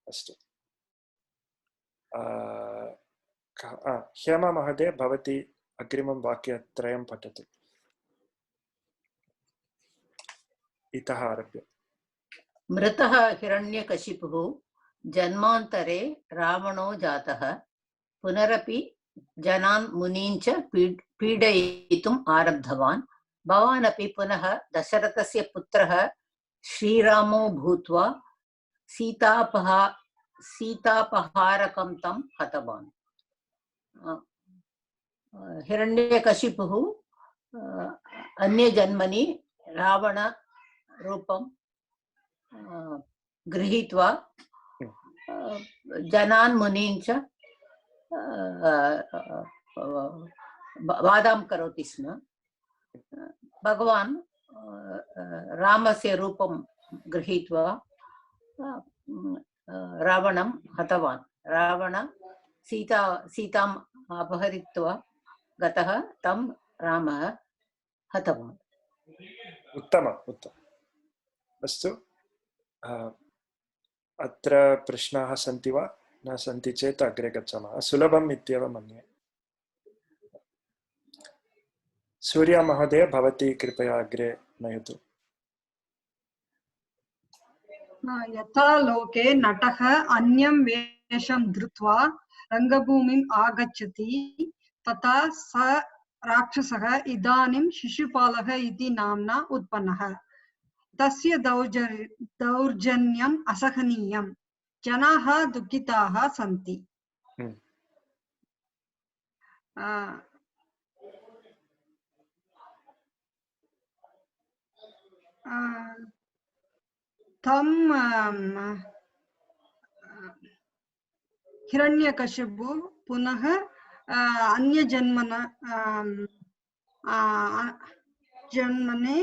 अस्तु, हेमा महोदय, भवती अग्रिमं वाक्यत्रयं पठतु इतः आरभ्य। मृतः हिरण्यकशिपुः जन्मान्तरे रावणो जातः, पुनरपि जनान् मुनीन् च पीडयितुम् आरब्धवान्। भवान् अपि पुनः दशरथस्य पुत्रः श्रीरामो भूत्वा सीतापहारकं तं हतवान्। हिरण्यकशिपुः अन्यजन्मनि रावणरूपं गृहीत्वा जनान् मुनीन् च वादां करोति स्म। भगवान् रामस्य रूपं गृहीत्वा रावणं हतवान्। रावण सीताम् अपहरित्वा गतः, तं रामः हतवान्। उत्तमम्, उत्तमम्। अस्तु, अत्र प्रश्नाः सन्ति वा? न सन्ति चेत् अग्रे गच्छामः। सुलभम् इत्येव मन्ये। सूर्या महोदय, भवती कृपया अग्रे नयतु। यथा लोके नटः अन्यं वेषं धृत्वा रङ्गभूमिम् आगच्छति, तथा स राक्षसः इदानीं शिशुपालः इति नाम्ना उत्पन्नः। तस्य दौर्जन्यम् असहनीयम्, जनाः दुःखिताः सन्ति। तं हिरण्यकशिपु पुनः अन्यजन्मना जन्मने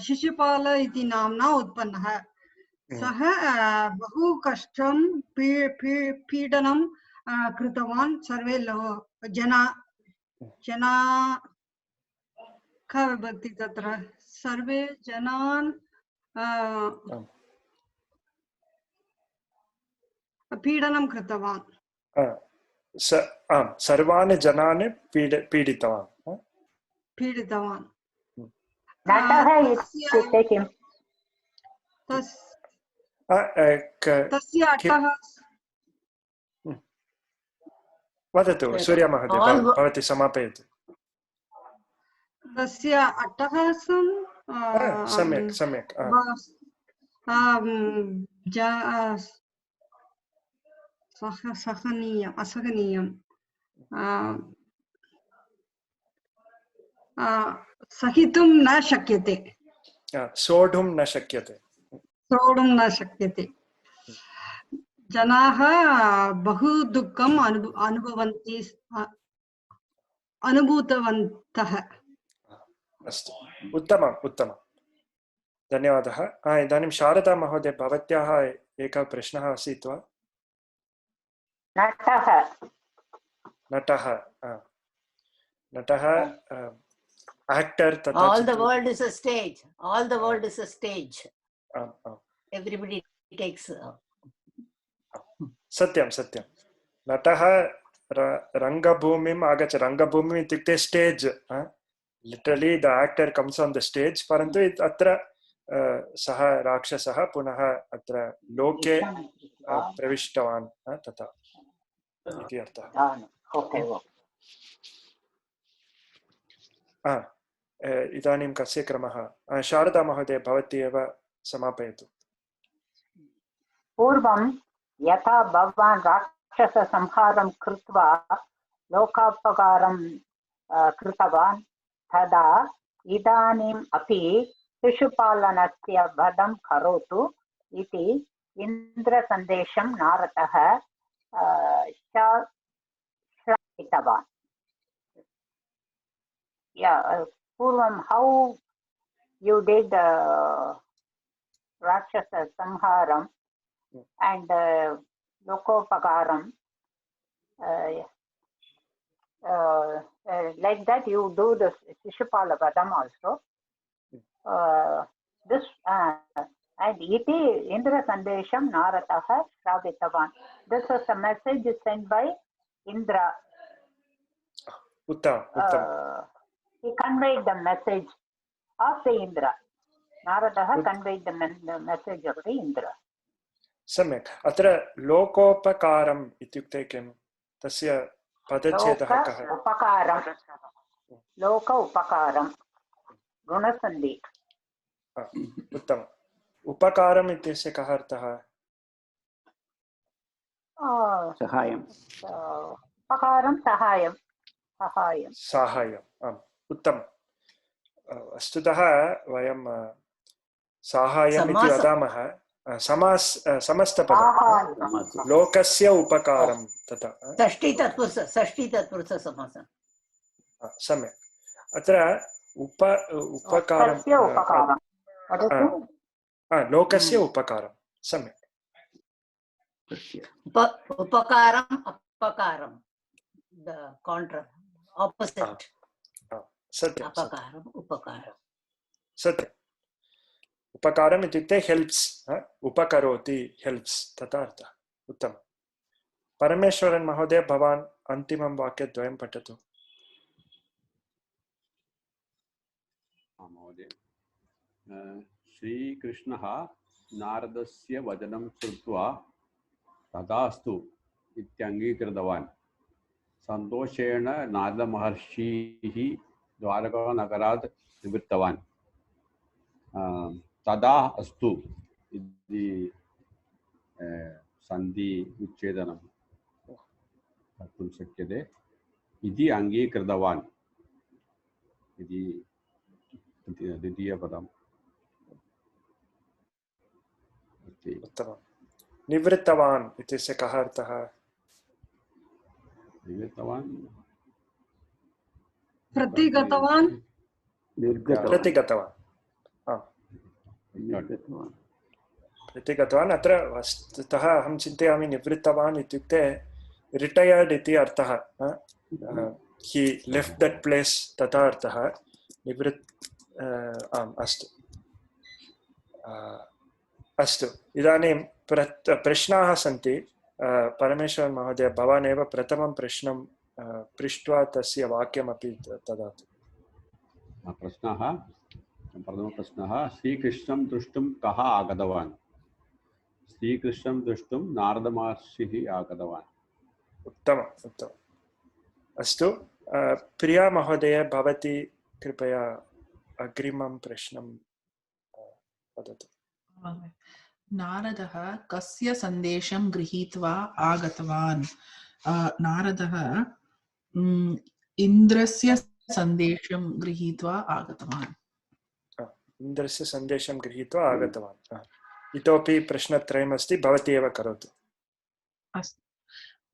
शिशुपाल इति नाम्ना उत्पन्नः। सः बहु कष्टं पीडनं कृतवान्। सर्वे जना का विभक्ति तत्र सर्वे जनान् पीडनं कृतवान्। सर्वान् जनान् पीडितवान्। पीडितवान्। नटः इत्युक्ते किम्? तस्य अट्टः वदतु सूर्यमहोदय, भवती समापयतु। तस्य अट्टहासं सम्यक् सम्यक् सहनीयम् असहनीयं सहितुं न शक्यते, सोढुं न शक्यते, सोढुं न शक्यते। जनाः बहु दुःखम् अनुभूतवन्तः। अस्तु, उत्तमम् उत्तमम्, धन्यवादः। इदानीं शारदा महोदय, भवत्याः एकः प्रश्नः आसीत् वा? नटः नटः नटः actor तथा all the world is a stage, all the world is a stage, everybody takes सत्यं सत्यं, नटः रङ्गभूमिम् आगच्छ, रङ्गभूमिम् इत्युक्ते stage, literally the actor comes on the stage, परन्तु अत्र सः राक्षसः पुनः अत्र लोके प्रविष्टवान् तथा इति अर्थः। इदानीं कस्य क्रमः? शारदा महोदय, भवती एव समापयतु। पूर्वं यथा भगवान् राक्षससंहारं कृत्वा लोकोपकारं कृतवान्, तदा इदानीम् अपि शिशुपालनस्य वधं करोतु इति इन्द्रसन्देशं नारदः श्रावितवान्। पूर्वं how you did rakshasa samharam and lokopakaram, like that you do the Shishupala Vadam also. This and iti Indra Sandesham Narataha Shravitavan. This was a message sent by Indra. He conveyed the message of the Indra. Naradaha conveyed the message of the Indra. सम्यक्। अत्र लोकोपकारम् इत्युक्ते किं? तस्य पदच्छेदः कः? उपकारं, लोक उपकारं, गुणसन्धि। उत्तमम्। उपकारम् इत्यस्य कः अर्थः? सहायं। उपकारं सहायं, सहायं। साहाय्यम्, आम्, उत्तमम्। वस्तुतः वयं साहाय्यम् इति वदामः, समस्तपदं, लोकस्य उपकारं तथा। षष्ठीतत्पुरुष समासः। सम्यक्। अत्र उपकारं लोकस्य उपकारं, सम्यक्। उपकारम् अपकारं, the contra, opposite. सत्यम्, अपकारम् उपकारं, सत्यम्। उपकारम् इत्युक्ते हेल्प्स्, उपकरोति, हेल्प्स्, तथा अर्थः। उत्तमम्। परमेश्वरन् महोदय, भवान् अन्तिमं वाक्यद्वयं पठतु। महोदय, श्रीकृष्णः नारदस्य वचनं श्रुत्वा तथास्तु इत्यङ्गीकृतवान्। सन्तोषेण नारदमहर्षिः द्वारकानगरात् निवृत्तवान्। तदा अस्तु इति सन्धि उच्छेदनं कर्तुं शक्यते। इति अङ्गीकृतवान् इति द्वितीयपदम्। उत्तमम्। निवृत्तवान् इत्यस्य कः अर्थः? निवृत्तवान् प्रतिगतवान्, प्रतिगतवान् प्रतिगतवान् अत्र वस्तुतः अहं चिन्तयामि निवृत्तवान् इत्युक्ते रिटयर्ड् इति अर्थः he left that place तथा अर्थः आम् अस्तु अस्तु इदानीं प्रश्नाः सन्ति परमेश्वर महोदय भवान् एव प्रथमं प्रश्नं पृष्ट्वा तस्य वाक्यमपि ददातु प्रथमप्रश्नः श्रीकृष्णं द्रष्टुं कः आगतवान् श्रीकृष्णं द्रष्टुं नारदमहर्षिः आगतवान् उत्तमम् उत्तमम् अस्तु प्रिया महोदय भवती कृपया अग्रिमं प्रश्नं वदतु नारदः कस्य सन्देशं गृहीत्वा आगतवान् नारदः इन्द्रस्य सन्देशं गृहीत्वा आगतवान् इन्द्रस्य सन्देशं गृहीत्वा आगतवान् इतोपि प्रश्नत्रयमस्ति भवती एव करोतु अस्तु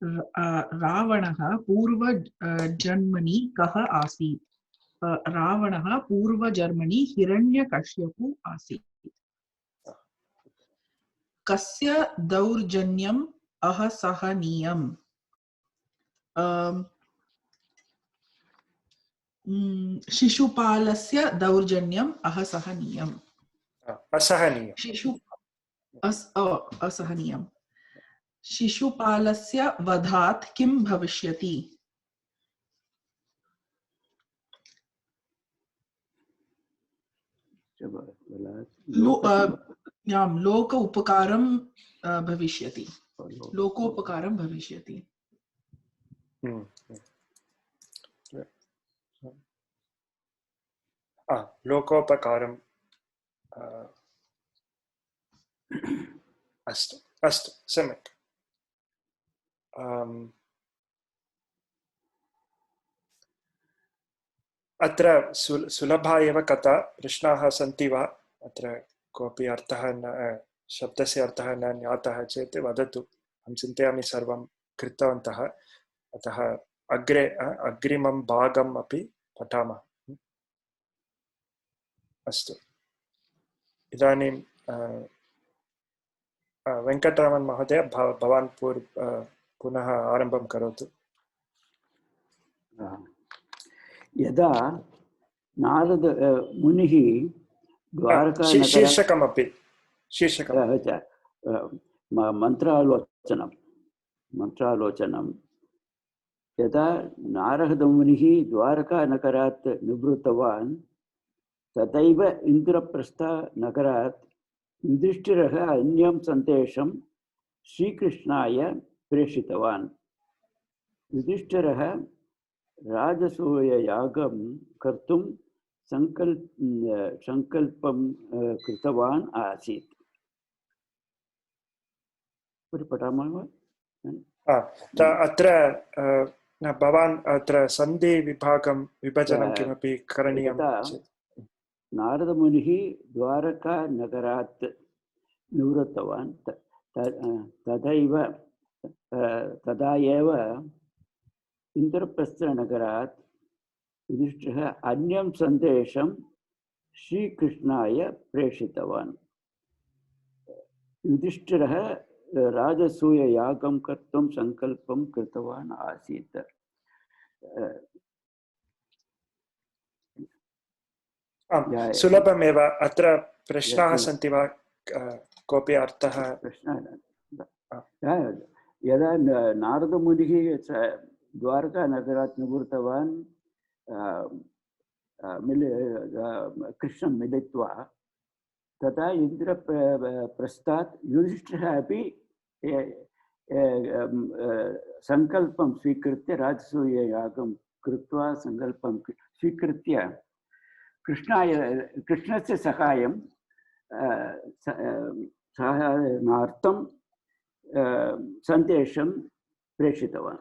रावणः पूर्वजन्मनि कः आसीत् रावणः पूर्वजन्मनि हिरण्यकश्यपु आसीत् कस्य दौर्जन्यम् असहनीयम् शिशुपालस्य दौर्जन्यम् असहनीयम् असहनीयम् शिशुपालस्य वधात् किं भविष्यति लोक उपकारं भविष्यति लोकोपकारं भविष्यति लोकोपकारं अस्तु अस्तु सम्यक् अत्र सुलभा एव कथा प्रश्नाः सन्ति वा अत्र कोऽपि अर्थः न शब्दस्य अर्थः न ज्ञातः चेत् वदतु अहं चिन्तयामि सर्वं कृतवन्तः अतः अग्रे अग्रिमं भागम् अपि पठामः अस्तु इदानीं वेङ्कटरामन् महोदय भवान् पुनः आरम्भं करोतु यदा नारद मुनिः शीर्षकमपि मन्त्रालोचनं यदा नारदमुनिः द्वारकानगरात् निवृत्तवान् तदैव इन्द्रप्रस्थनगरात् युधिष्ठिरः अन्यं सन्देशं श्रीकृष्णाय प्रेषितवान् युधिष्ठिरः राजसूययागं कर्तुं संकल्पं कृतवान् आसीत् अत्र भवान् अत्र सन्धि विभजनं किमपि करणीयं चेत् नारदमुनिः द्वारकानगरात् निवृत्तवान् तदा एव इन्द्रप्रस्थनगरात् युधिष्ठिरः अन्यं सन्देशं श्रीकृष्णाय प्रेषितवान् युधिष्ठिरः राजसूययागं कर्तुं संकल्पं कृतवान् आसीत् सुलभमेव अत्र प्रश्नाः सन्ति वा कोऽपि अर्थः यदा नारदमुनिः द्वारकानगरात् निवृत्तवान् कृष्णं मिलित्वा तदा इन्द्रप्रस्थात् युधिष्ठिरः अपि संकल्पं स्वीकृत्य राजसूययागं कृत्वा संकल्पं स्वीकृत्य कृष्णस्य सहायनार्थं सन्देशं प्रेषितवान्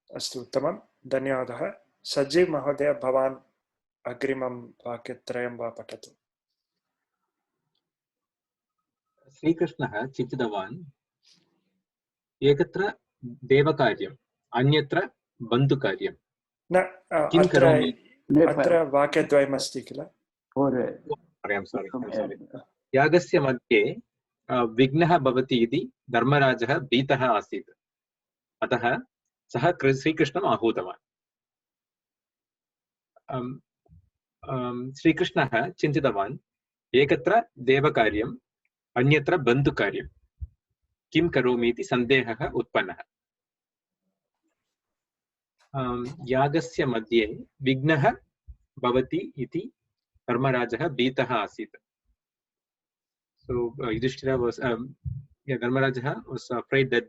अस्तु उत्तमं धन्यवादः सजीव महोदय भवान् अग्रिमं वाक्यत्रयं वा पठतु श्रीकृष्णः चिन्तितवान् एकत्र देवकार्यं अन्यत्र बन्धुकार्यं न किं अत्र करोमि अत्र वाक्यद्वयमस्ति किल यागस्य मध्ये विघ्नः भवति इति धर्मराजः भीतः आसीत् अतः सः श्रीकृष्णम् आहूतवान् श्रीकृष्णः चिन्तितवान् एकत्र देवकार्यम् अन्यत्र बन्धुकार्यं किं करोमि इति सन्देहः उत्पन्नः यागस्य मध्ये विघ्नः भवति इति धर्मराजः भीतः आसीत् so Yudhishthira was Dharmaraja was afraid that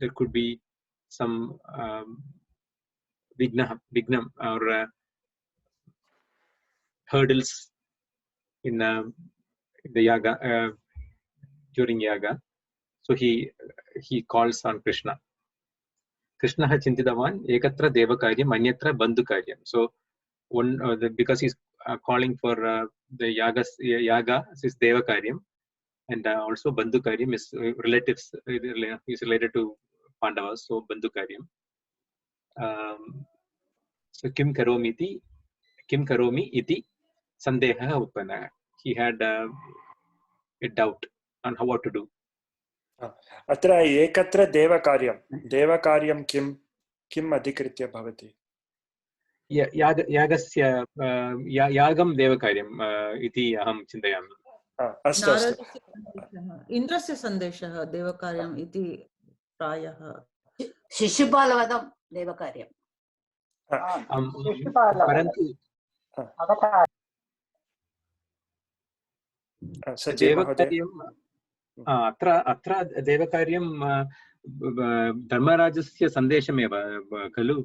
there could be some vignam or hurdles in the yaga during yaga, so he calls on Krishna. Krishna chintitavan ekatra devakaryam anyatra bandhukaryam. So one because he's calling for the yaga is devakaryam, and also bandhukaryam is relatives is related to Pandavas, so bandhukaryam. So kim karomi iti sandeha utpanna. He had a doubt on what to do. अत्र एकत्र देवकार्यं किम् अधिकृत्य भवति यागस्य यागं देवकार्यम् इति अहं चिन्तयामि अस्तु अस्तु इन्द्रस्य सन्देशः देवकार्यम् इति प्रायः शिशुपालवधं देवकार्यं परन्तु अत्र देवकार्यं धर्मराजस्य सन्देशमेव खलु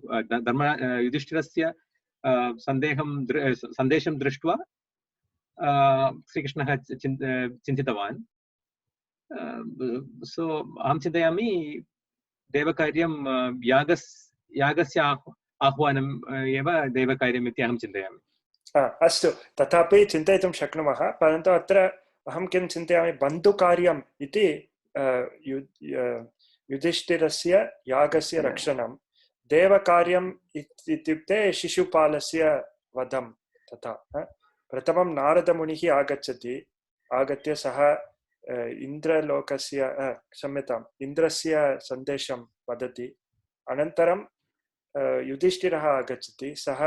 युधिष्ठिरस्य सन्देशं दृष्ट्वा श्रीकृष्णः चिन्तितवान् सो अहं चिन्तयामि देवकार्यं यागस्य आह्वानम् एव देवकार्यम् इति अहं चिन्तयामि अस्तु तथापि चिन्तयितुं शक्नुमः परन्तु अत्र अहं किं चिन्तयामि बन्धुकार्यम् इति युधिष्ठिरस्य यागस्य रक्षणं देवकार्यम् इत्युक्ते शिशुपालस्य वधं तथा प्रथमं नारदमुनिः आगत्य सः इन्द्रस्य सन्देशं वदति अनन्तरं युधिष्ठिरः आगच्छति सः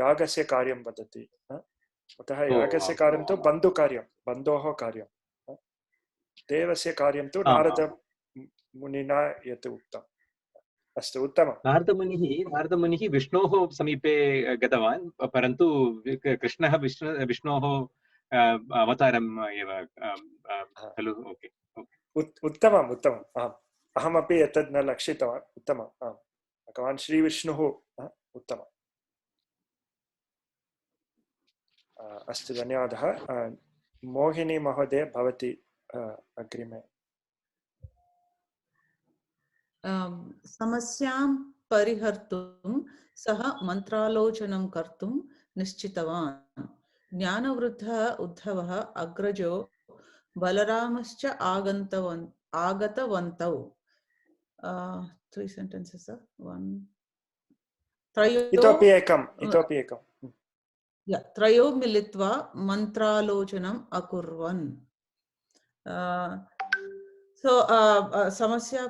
यागस्य कार्यं वदति अतः यागस्य कार्यं तु बन्धोः कार्यं देवस्य कार्यं तु नारदमुनिना यत् उक्तम् अस्तु उत्तमं नारदमुनिः विष्णोः समीपे गतवान् परन्तु कृष्णः विष्णोः अवतारम् एव खलु उत्तमम् अहमपि एतद् न लक्षितवान् उत्तमम् भगवान् श्रीविष्णुः उत्तमम् अस्तु धन्यवादः मोहिनी महोदय भवती अग्रिमे समस्यां परिहर्तुं सः मन्त्रालोचनं कर्तुं निश्चितवान् ज्ञानवृद्धः उद्धवः अग्रजो बलरामश्च आगतवन्तौ 3 sentences इतोपि एकम् त्रयो मिलित्वा मन्त्रालोचनम् अकुर्वन् समस्या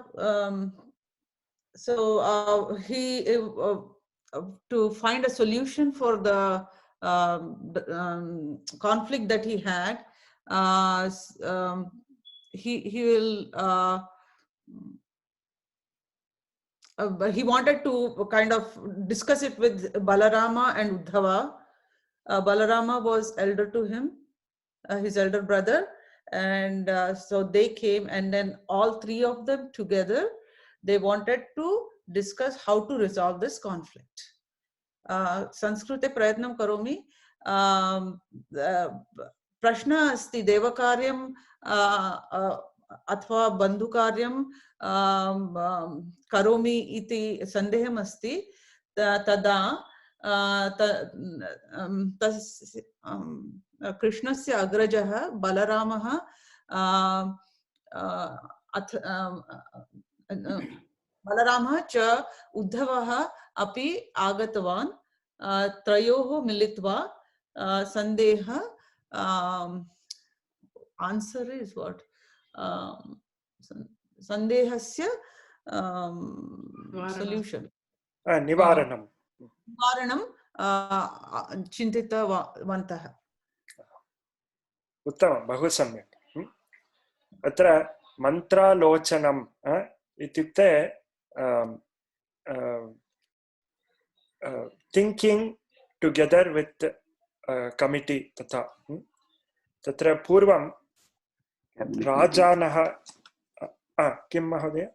he to find a solution for the conflict that he had he will he wanted to kind of discuss it with Balarama and Uddhava. Balarama was elder to him, his elder brother, and so they came, and then all three of them together they wanted to discuss how to resolve this conflict. Sanskrite prayatnam karomi. Prashna asti devakaryam अथवा बन्धुकार्यं करोमि इति सन्देहम् अस्ति तदा कृष्णस्य अग्रजः बलरामः बलरामः च उद्धवः अपि आगतवान् त्रयोः मिलित्वा सन्देह आन्सर् इस् वाट् सन्देहस्य सॉल्यूशन निवारणं चिन्तितवन्तः उत्तमं बहु सम्यक् अत्र मन्त्रालोचनम् इत्युक्ते थिङ्किङ्ग् टुगेदर् वित् कमिटी तथा तत्र पूर्वं राजानः किं महोदय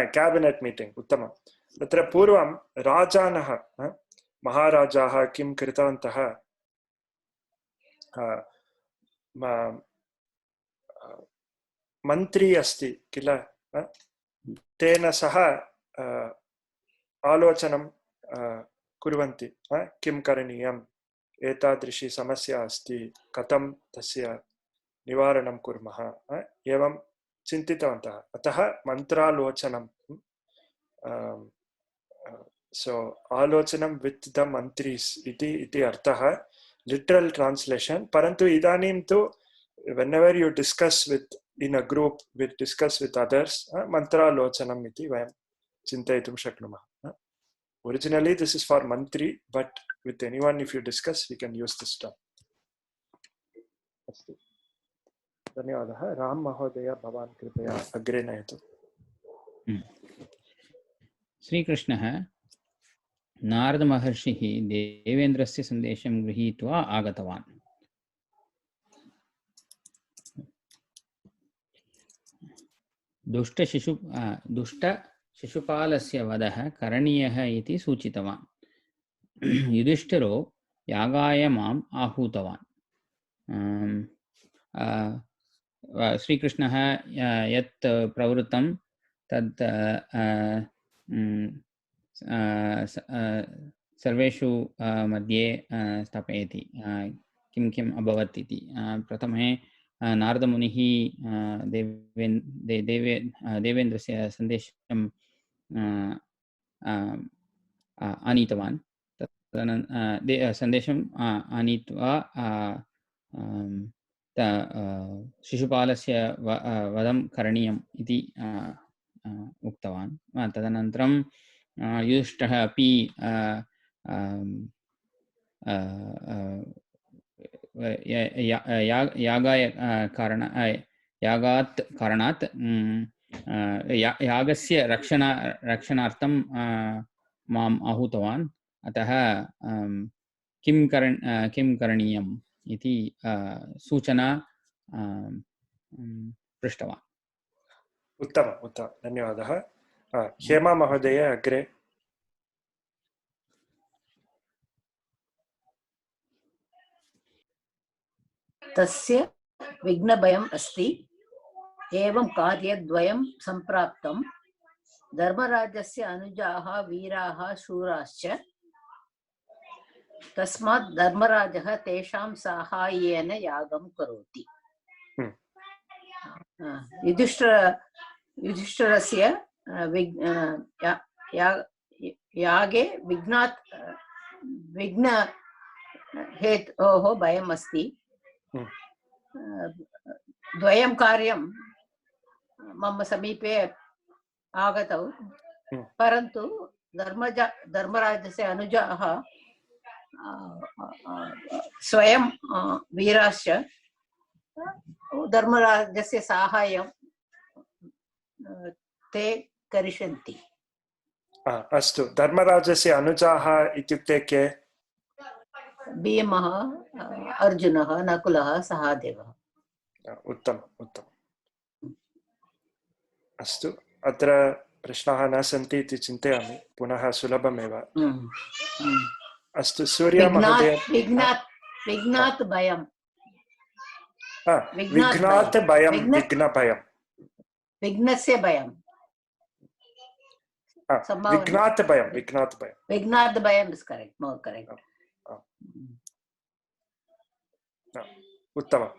कैबिनेट मीटिंग उत्तमं तत्र पूर्वं राजानः महाराजाः किं कृतवन्तः मन्त्री अस्ति किल तेन सह आलोचनं कुर्वन्ति किं करणीयम् एतादृशी समस्या अस्ति कथं तस्य निवारणं कुर्मः एवं चिन्तितवन्तः अतः मन्त्रालोचनं सो आलोचनं वित् द मन्त्रीस् इति अर्थः लिटरल ट्रांसलेशन परंतु इदानीं तु whenever you discuss with in a group discuss with others mantralocanam iti vayam chintayitum shaknumah originally this is for mantri but with anyone if you discuss we can use this term astu धन्यवादः राम महोदय भवान् कृपया अग्रे नयतु श्रीकृष्णः नारद महर्षिः देवेन्द्रस्य सन्देशं गृहीत्वा आगतवान् दुष्टशिशुपालस्य वधः करणीयः इति सूचितवान् युधिष्ठिरो यागाय माम् आहूतवान् श्रीकृष्णः यत् प्रवृत्तं तत् सर्वेषु मध्ये स्थापयति किं किम् अभवत् इति प्रथमे नारदमुनिः देवेन्द्रस्य सन्देशं आनीतवान् सन्देशम् आनीत्वा शिशुपालस्य वधं करणीयम् इति उक्तवान् तदनन्तरं युधिष्ठिरः अपि यागात् कारणात् यागस्य रक्षणार्थं माम् आहूतवान् अतः किं करणीयम् इति सूचना पृष्टवान् उत्तमं धन्यवादः हेमा महोदय अग्रे तस्य विघ्नभयम् अस्ति एवं कार्यद्वयं सम्प्राप्तं धर्मराजस्य अनुजाः वीराः शूराश्च तस्मात् धर्मराजः तेषां साहाय्येन यागं करोति युधिष्ठिरस्य यागे विघ्न हेतोः भयम् अस्ति द्वयं कार्यं मम समीपे आगतौ परन्तु धर्मराजस्य अनुजाः स्वयं वीराश्च धर्मराजस्य साहाय्यं ते करिष्यन्ति अस्तु धर्मराजस्य अनुजाः इत्युक्ते के भीमः अर्जुनः नकुलः सहादेवः उत्तमम् अस्तु अत्र प्रश्नाः न सन्ति इति चिन्तयामि पुनः सुलभमेव अस्तु सूर्य महोदय विघ्नात् भयं विघ्नस्य भयं विघ्नात् भयं इस् करेक्ट् मोर् करेक्ट् उत्तमम्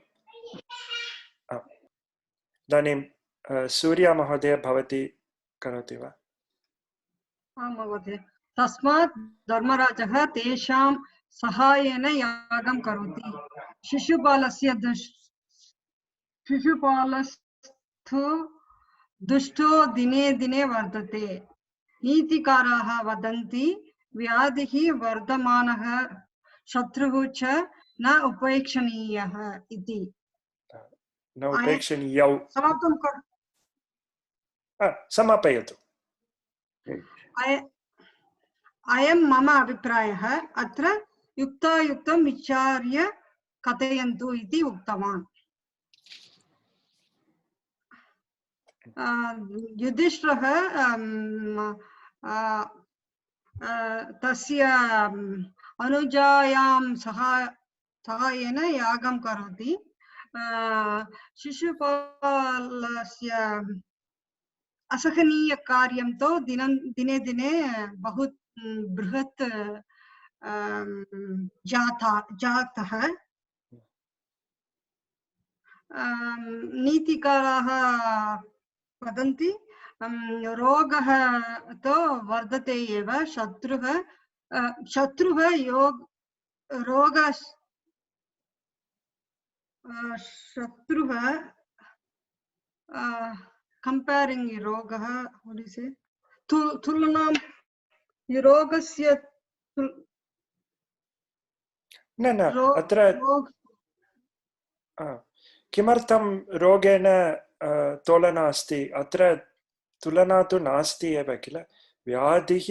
इदानीं सूर्या महोदय भवती करोति वा? आम् महोदय। तस्मात् धर्मराजः तेषां सहायेन यागं करोति। शिशुपालस्थो दुष्टो दिने दिने वर्धते। नीतिकाराः वदन्ति व्याधिः वर्धमानः शत्रुः च न उपेक्षणीयः इति। न उपेक्षणीयौ। समापयतु। अयं मम अभिप्रायः। अत्र युक्तायुक्तं विचार्य कथयन्तु इति उक्तवान्। युधिष्ठिरः तस्य अनुजायां सहायेन यागं करोति। शिशुपालस्य असहनीय कार्यं तो दिने दिने बहु बृहत् जातः। नीतिकाराः वदन्ति रोगः तो वर्धते एव। शत्रुः comparing रोगः तुलनां रोगस्य न अत्र किमर्थं रोगेण तुलना अस्ति? अत्र तुलना तु नास्ति एव किल। व्याधिः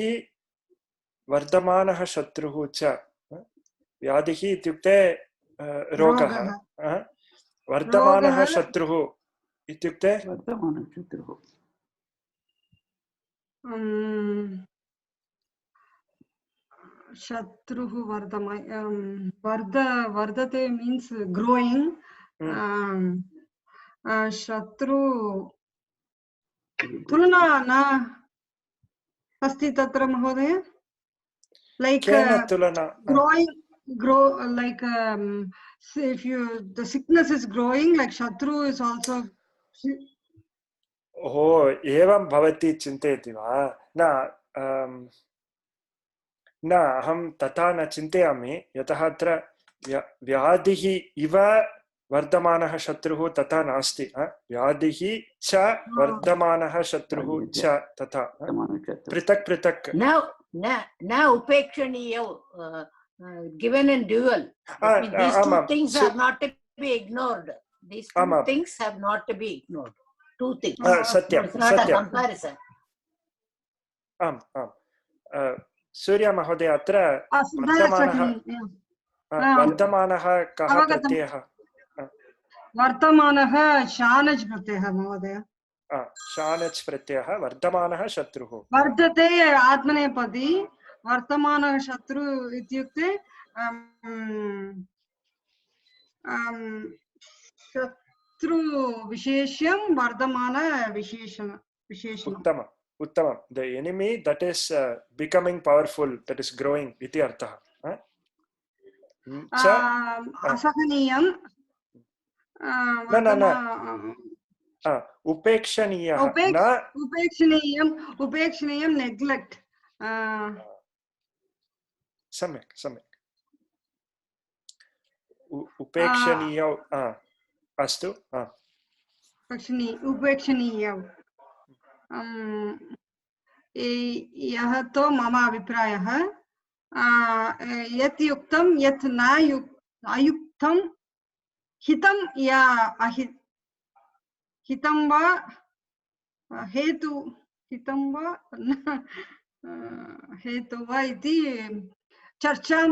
वर्धमानः शत्रुः च। व्याधिः इत्युक्ते रोगः, वर्धमानः शत्रुः इत्युक्ते शत्रुः वर्धते मीन्स् ग्रोयिङ्ग्। शत्रु तुलना न अस्ति तत्र महोदय। like grow like if the sickness is growing, like shatru is also. ओहो, एवं भवती चिन्तयति वा? न अहं तथा न चिन्तयामि। यतः अत्र व्याधिः इव वर्धमानः शत्रुः तथा नास्ति। व्याधिः च वर्धमानः शत्रुः च तथा पृथक् पृथक् न उपेक्षणीयौ given in dual. These two things are not to be ignored. These two things have not to be ignored. Two things. Satyam. It's not a comparison. आम् आम्। सूर्या महोदय अत्र वर्धमानः कः प्रत्ययः? वर्तमानः शानच् प्रत्ययः महोदय। शानच् प्रत्ययः। वर्धमानः शत्रुः। वर्धते आत्मनेपदी। वर्तमानः शत्रु इत्युक्ते शत्रु विशेष्यं वर्धमान विशेषण। उत्तमम् उत्तमम्। The enemy that is becoming powerful, that is growing इति अर्थः। असहनीयं उपेक्षणीयः उपेक्षणीयं नेग्लेक्ट्। सम्यक् सम्यक्। उपेक्षणीयौ अस्तु। उपेक्षणीयौ यः तो मम अभिप्रायः। यत् युक्तं यत् न अयुक्तं हितं या हितं वा हेतु हितं वा हेतु वा इति चर्चां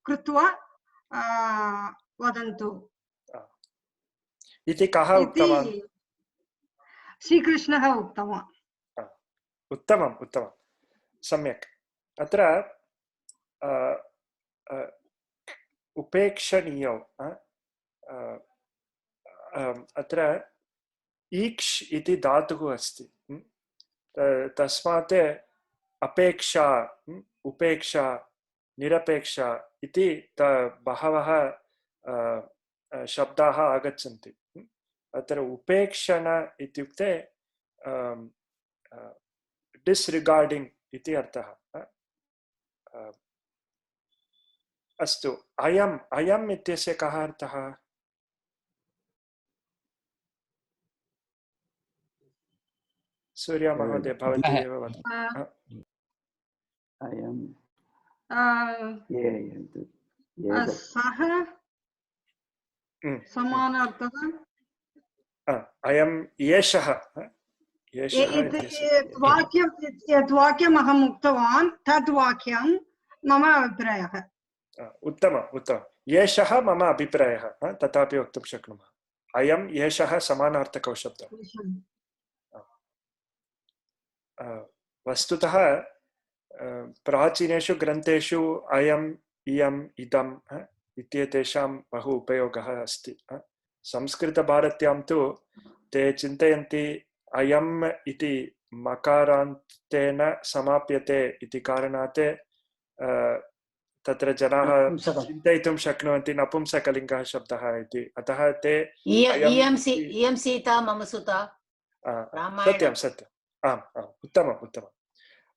कृत्वा वदन्तु इति कः उक्तवान्? श्रीकृष्णः उक्तवान्। उत्तमम् उत्तमं सम्यक्। अत्र उपेक्षणीयौ अत्र ईक्ष् इति धातुः अस्ति। तस्मात् अपेक्षा उपेक्षा निरपेक्षा इति बहवः शब्दाः आगच्छन्ति। अत्र उपेक्षण इत्युक्ते डिस्रिगार्डिङ्ग् इति अर्थः। अस्तु, अयम् इत्यस्य कः अर्थः? सूर्य महोदय भवती एव वदतु। सः समानार्थः अयम् एषः यत् वाक्यम् अहम् उक्तवान् तद् वाक्यं मम अभिप्रायः। उत्तमम्। एषः मम अभिप्रायः तथापि वक्तुं शक्नुमः। अयम् एषः समानार्थकौ शब्दः। वस्तुतः प्राचीनेषु ग्रन्थेषु अयम् इयम् इदम् इत्येतेषां बहु उपयोगः अस्ति। संस्कृतभारत्यां तु ते चिन्तयन्ति अयम् इति मकारान्तेन समाप्यते इति कारणात् तत्र जनाः चिन्तयितुं शक्नुवन्ति नपुंसकलिङ्गः शब्दः इति। अतः ते इयं सीता मम सुता। सत्यं सत्यम्, आम् आम्, उत्तमम् उत्तमम्।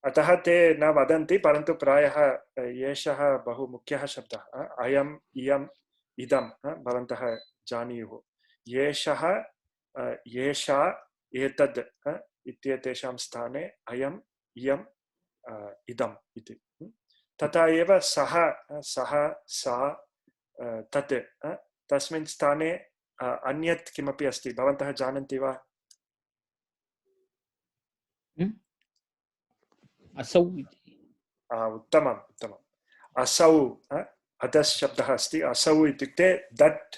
अतः ते न वदन्ति, परन्तु प्रायः एषः बहु मुख्यः शब्दः। अयम् इयम् इदं भवन्तः जानीयुः। एषः एषा एतद् इत्येतेषां स्थाने अयम् इयम् इदम् इति। तथा एव सः सः सा तत् तस्मिन् स्थाने अन्यत् किमपि अस्ति, भवन्तः जानन्ति वा? असौ। उत्तमम् उत्तमम्। असौ अधस् शब्दः अस्ति। असौ इत्युक्ते दट्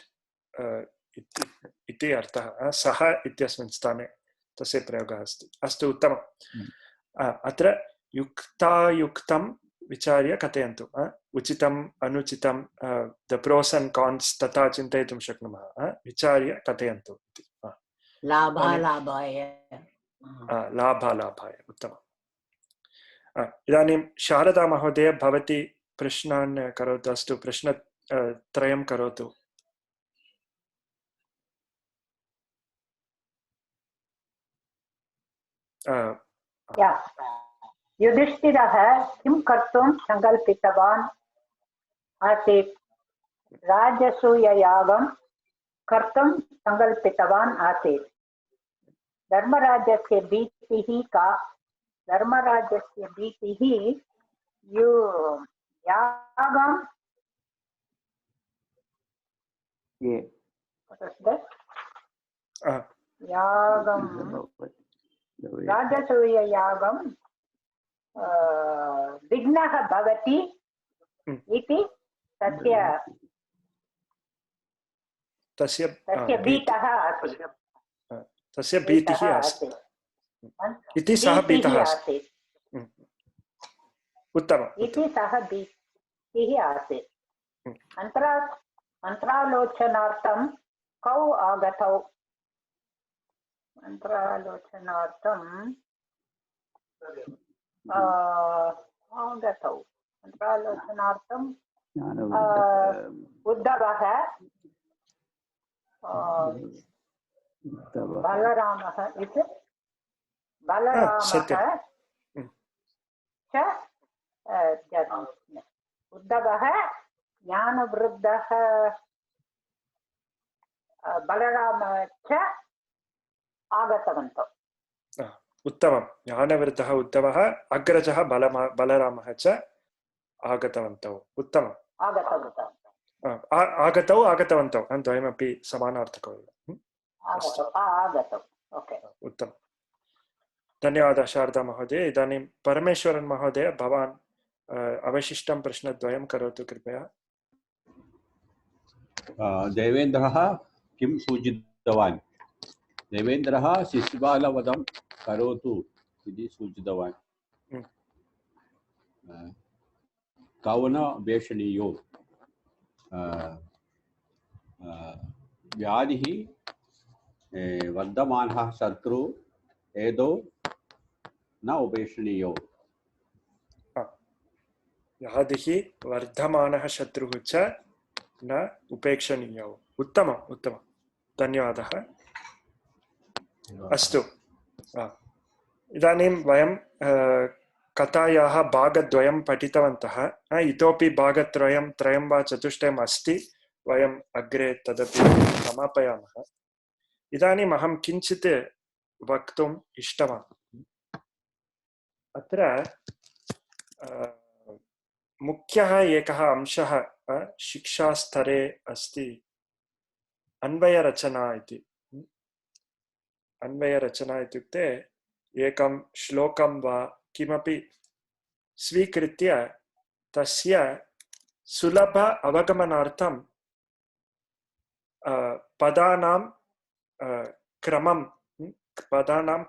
इति अर्थः। सः इत्यस्मिन् स्थाने तस्य प्रयोगः अस्ति। अस्तु, उत्तमम्। अत्र युक्तायुक्तं विचार्य कथयन्तु। उचितम् अनुचितं द प्रोस् एण्ड् कान्स् तथा चिन्तयितुं शक्नुमः। विचार्य कथयन्तु इति। लाभालाभाय। लाभालाभाय, उत्तमम्। इदानीं शारदा महोदय भवती प्रश्नान् करोतु। अस्तु, प्रश्नत्रयं करोतु। युधिष्ठिरः किं कर्तुं सङ्कल्पितवान् आसीत्? राजसूययागं कर्तुं सङ्कल्पितवान् आसीत्। धर्मराजस्य भीतिः का? धर्मराजस्य भीतिः यागं राजसूययागं विघ्नः भवति इति तस्य भीतः आसीत्। तस्य भीतिः आसीत् इति सः भीतः आसीत्। उत्तमम्। इति सः भीतिः आसीत्। मन्त्रालोचनार्थं कौ आगतौ? मन्त्रालोचनार्थं उद्धवः बलरामः च उद्धवः ज्ञानवृद्धः बलरामः च आगतवन्तौ। उत्तमं। ज्ञानवृद्धः उद्धवः, अग्रजः बलरामः च आगतवन्तौ। उत्तमम्। आगतौ आगतवन्तौ द्वयमपि समानार्थकौ एव। उत्तमम्। धन्यवादः शारदा महोदय। इदानीं परमेश्वरन् महोदय, भवान् अवशिष्टं प्रश्नद्वयं करोतु कृपया। देवेन्द्रः किं सूचितवान्? देवेन्द्रः शिशुपालवधं करोतु इति सूचितवान्। कौन वेषणीयो? व्याधिः वर्धमानः शत्रु एदौ न उपेक्षणीयो। व्याधिः वर्धमानः शत्रुः च न उपेक्षणीयौ। उत्तमम् उत्तमम्, धन्यवादः। अस्तु इदानीं वयं कथायाः भागद्वयं पठितवन्तः इतोपि त्रयं वा चतुष्टयम् अस्ति वयम् अग्रे तदपि समापयामः इदानीम् अहं किञ्चित् वक्तुम् इष्टवान् अत्र मुख्यः एकः अंशः शिक्षास्तरे अस्ति अन्वयरचना इति अन्वयरचना इत्युक्ते एकं श्लोकं वा किमपि स्वीकृत्य तस्य सुलभ अवगमनार्थं पदानां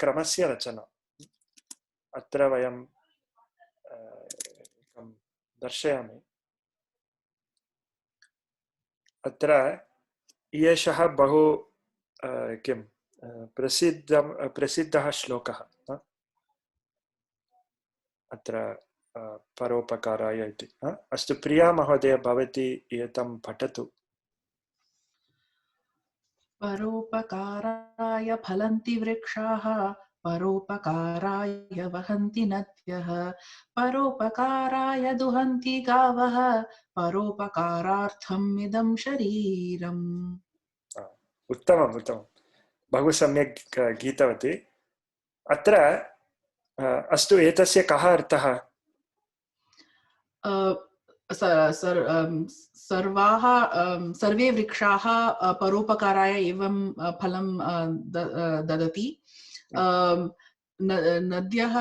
क्रमस्य रचना अत्र वयं दर्शयामि अत्र एषः बहु किं प्रसिद्धः श्लोकः अत्र परोपकाराय इति अस्तु प्रिया महोदय भवती एतं पठतु परोपकाराय फलन्ति वृक्षाः परोपकाराय वहन्ति नद्यः परोपकाराय दुहन्ति गावः परोपकारार्थम् इदं शरीरम् उत्तमम् उत्तमम् बहु सम्यक् गीतवती अत्र अस्तु एतस्य कः अर्थः सर्वे वृक्षाः परोपकाराय एवं फलं ददति नद्यः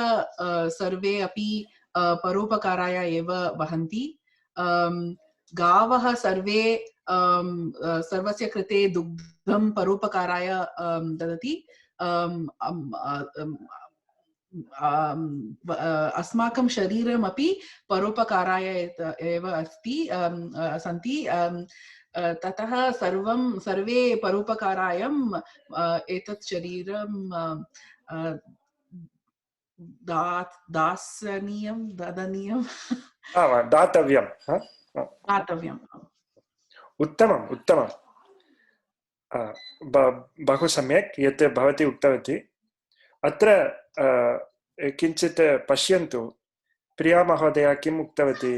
सर्वे अपि परोपकाराय एव वहन्ति गावः सर्वे सर्वस्य कृते दुग्धं परोपकाराय ददति अस्माकं शरीरमपि परोपकाराय एव अस्ति सन्ति ततः सर्वे परोपकारायं एतत् शरीरं दास्यनीयं दातव्यम् उत्तमम् उत्तमम् बहु सम्यक् यत् भवती उक्तवती अत्र किञ्चित् पश्यन्तु प्रिया महोदया किम् उक्तवती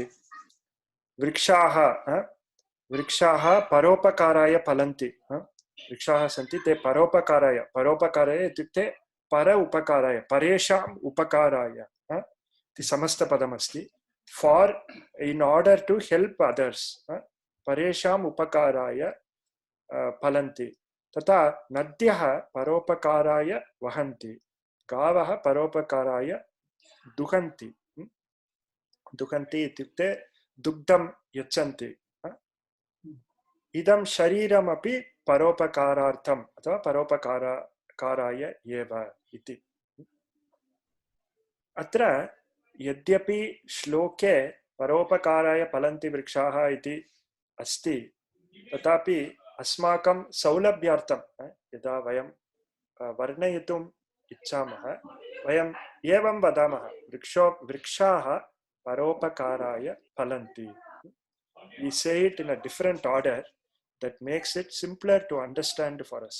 वृक्षाः परोपकाराय फलन्ति वृक्षाः सन्ति ते परोपकाराय इत्युक्ते पर उपकाराय परेषाम् उपकाराय इति समस्तपदमस्ति for in order to help others परेषाम् उपकाराय फलन्ति तथा नद्यः परोपकाराय वहन्ति गावः परोपकाराय दुहन्ति दुहन्ति इत्युक्ते दुग्धं यच्छन्ति इदं शरीरमपि परोपकारार्थम् अथवा परोपकाराय एव इति अत्र यद्यपि श्लोके परोपकाराय फलन्ति वृक्षाः इति अस्ति तथापि अस्माकं सौलभ्यार्थं यदा वयं वर्णयितुम् इच्छामः वयम् एवं वदामः वृक्षाः परोपकाराय फलन्ति we say it in a different order that makes it simpler to understand for us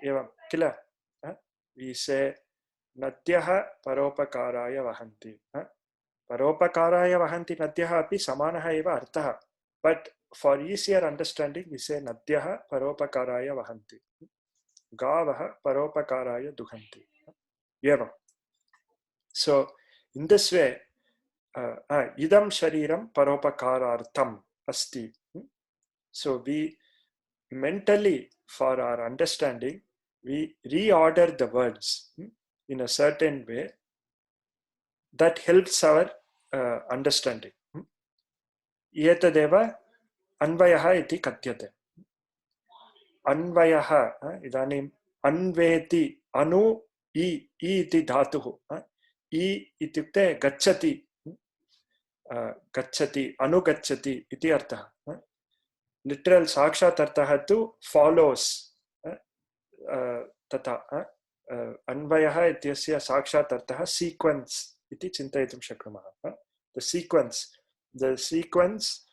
evam kila we say nadyah paropakaraaya vahanti paropakaraaya vahanti nadyah api samanah eva arthah but for easier understanding we say nadyah paropakaraaya vahanti gavah paropakaraaya duhanti evam so in this way idam shariram paropakarartham asti so we mentally for our understanding we reorder the words in a certain way that helps our understanding etadeva अन्वयः इति कथ्यते अन्वयः इदानीम् अन्वेति अनु इति धातुः इ इत्युक्ते गच्छति गच्छति अनुगच्छति इति अर्थः लिटरल साक्षात् अर्थः तु follows तथा अन्वयः इत्यस्य साक्षात् अर्थः sequence इति चिन्तयितुं शक्नुमः the sequence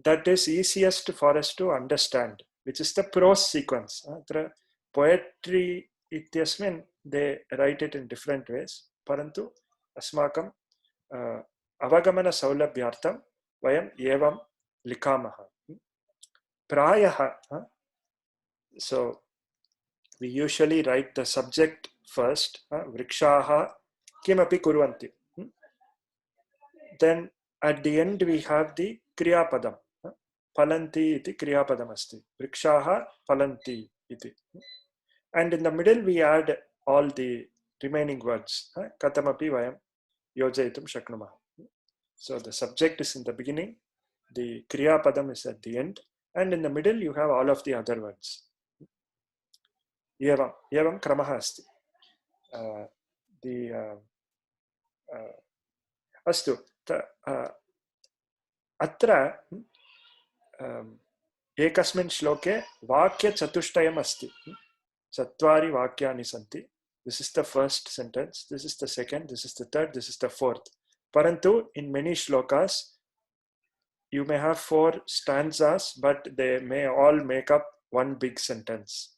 that is easiest for us to understand which is the prose sequence अत्र poetry ityasmin they write it in different ways. Parantu asmakam avagamana saulabhyartham vayam evam likamaha. Prayaha. So we usually write the subject first. Vrikshaha kimapi kurvanti. Then at the end we have the kriya padam. Palanti iti kriya padam asti. Vrikshaha palanti iti. And in the middle we add all the remaining words. Katamapi vayam yojayitum shaknumaha. So the subject is in the beginning, the kriya padam is at the end, and in the middle you have all of the other words. Evam kramaha asti. Astu. Atra ekasmin shloke vakya chatushtaям asti. Chatvari vakyani santi. This is the first sentence, this is the second, this is the third, this is the fourth. Parantu, in many shlokas, you may have 4 stanzas, but they may all make up one big sentence.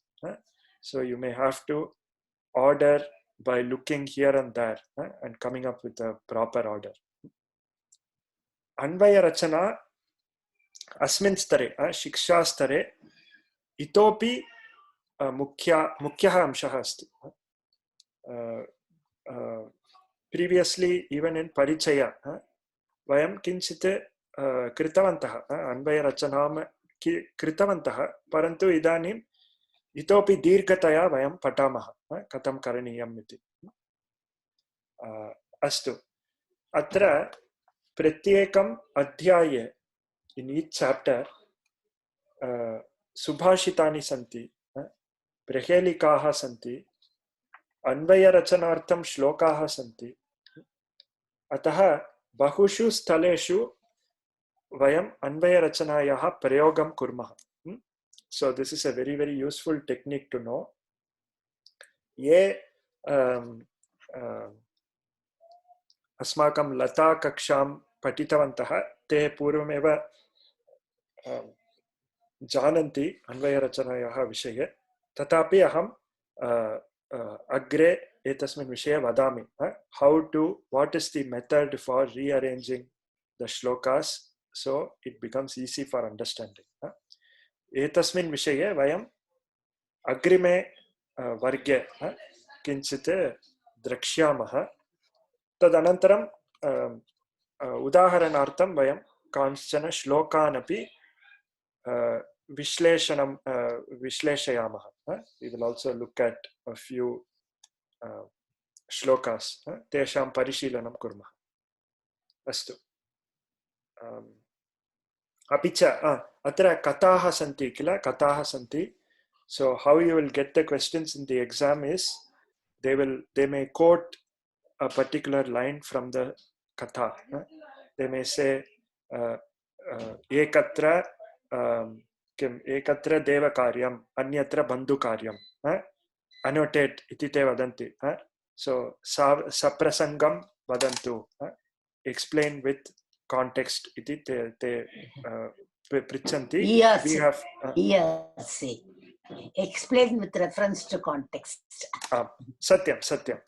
So you may have to order by looking here and there and coming up with a proper order. Anvaya rachana asmin stare, shiksha stare, itopi mukhyaha amshaha asti. Previously, even in Parichaya, vayam kinchite kritavantah, anvaya rachanam kritavantah, parantu idanim itopi dirghataya vayam patamaha, katam karaniyam iti. Astu. Atra pratyekam adhyaye, in each chapter, subhashitani santi, prehelikaha santi, अन्वय रचनार्थम श्लोकाः सन्ति. अतः बहुषु स्थलेषु वयम् अन्वय रचनायाः प्रयोगं कुर्मः. So this is a very, very useful technique to know. ये अस्माकं लता कक्षां पठितवन्तः ते पूर्वमेव जानन्ति अन्वय रचनायाः विषये. तथापि अहं agre etasmin vishaya vadami. What is the method for rearranging the shlokas so it becomes easy for understanding. Etasmin vishaye vayam agrime varge kinchit drakshyamaha. Tadanantaram udaharanartham vayam kanchana shlokanapi Vishleshanam Vishleshayamaha. We will also look at a few shlokas. Tesham parishilanam kurmah. Astu. Apicha atra kataha santi kila kataha santi. So how you will get the questions in the exam is they may quote a particular line from the katha. They may say ekatra किम एकत्र देवकार्यम अन्यत्र बंधुकार्यम. Annotate iti te vadanti. So saprasangam vadantu. Explain with context iti te prichanti. Yes. We have yes. Explain with reference to context. satyam.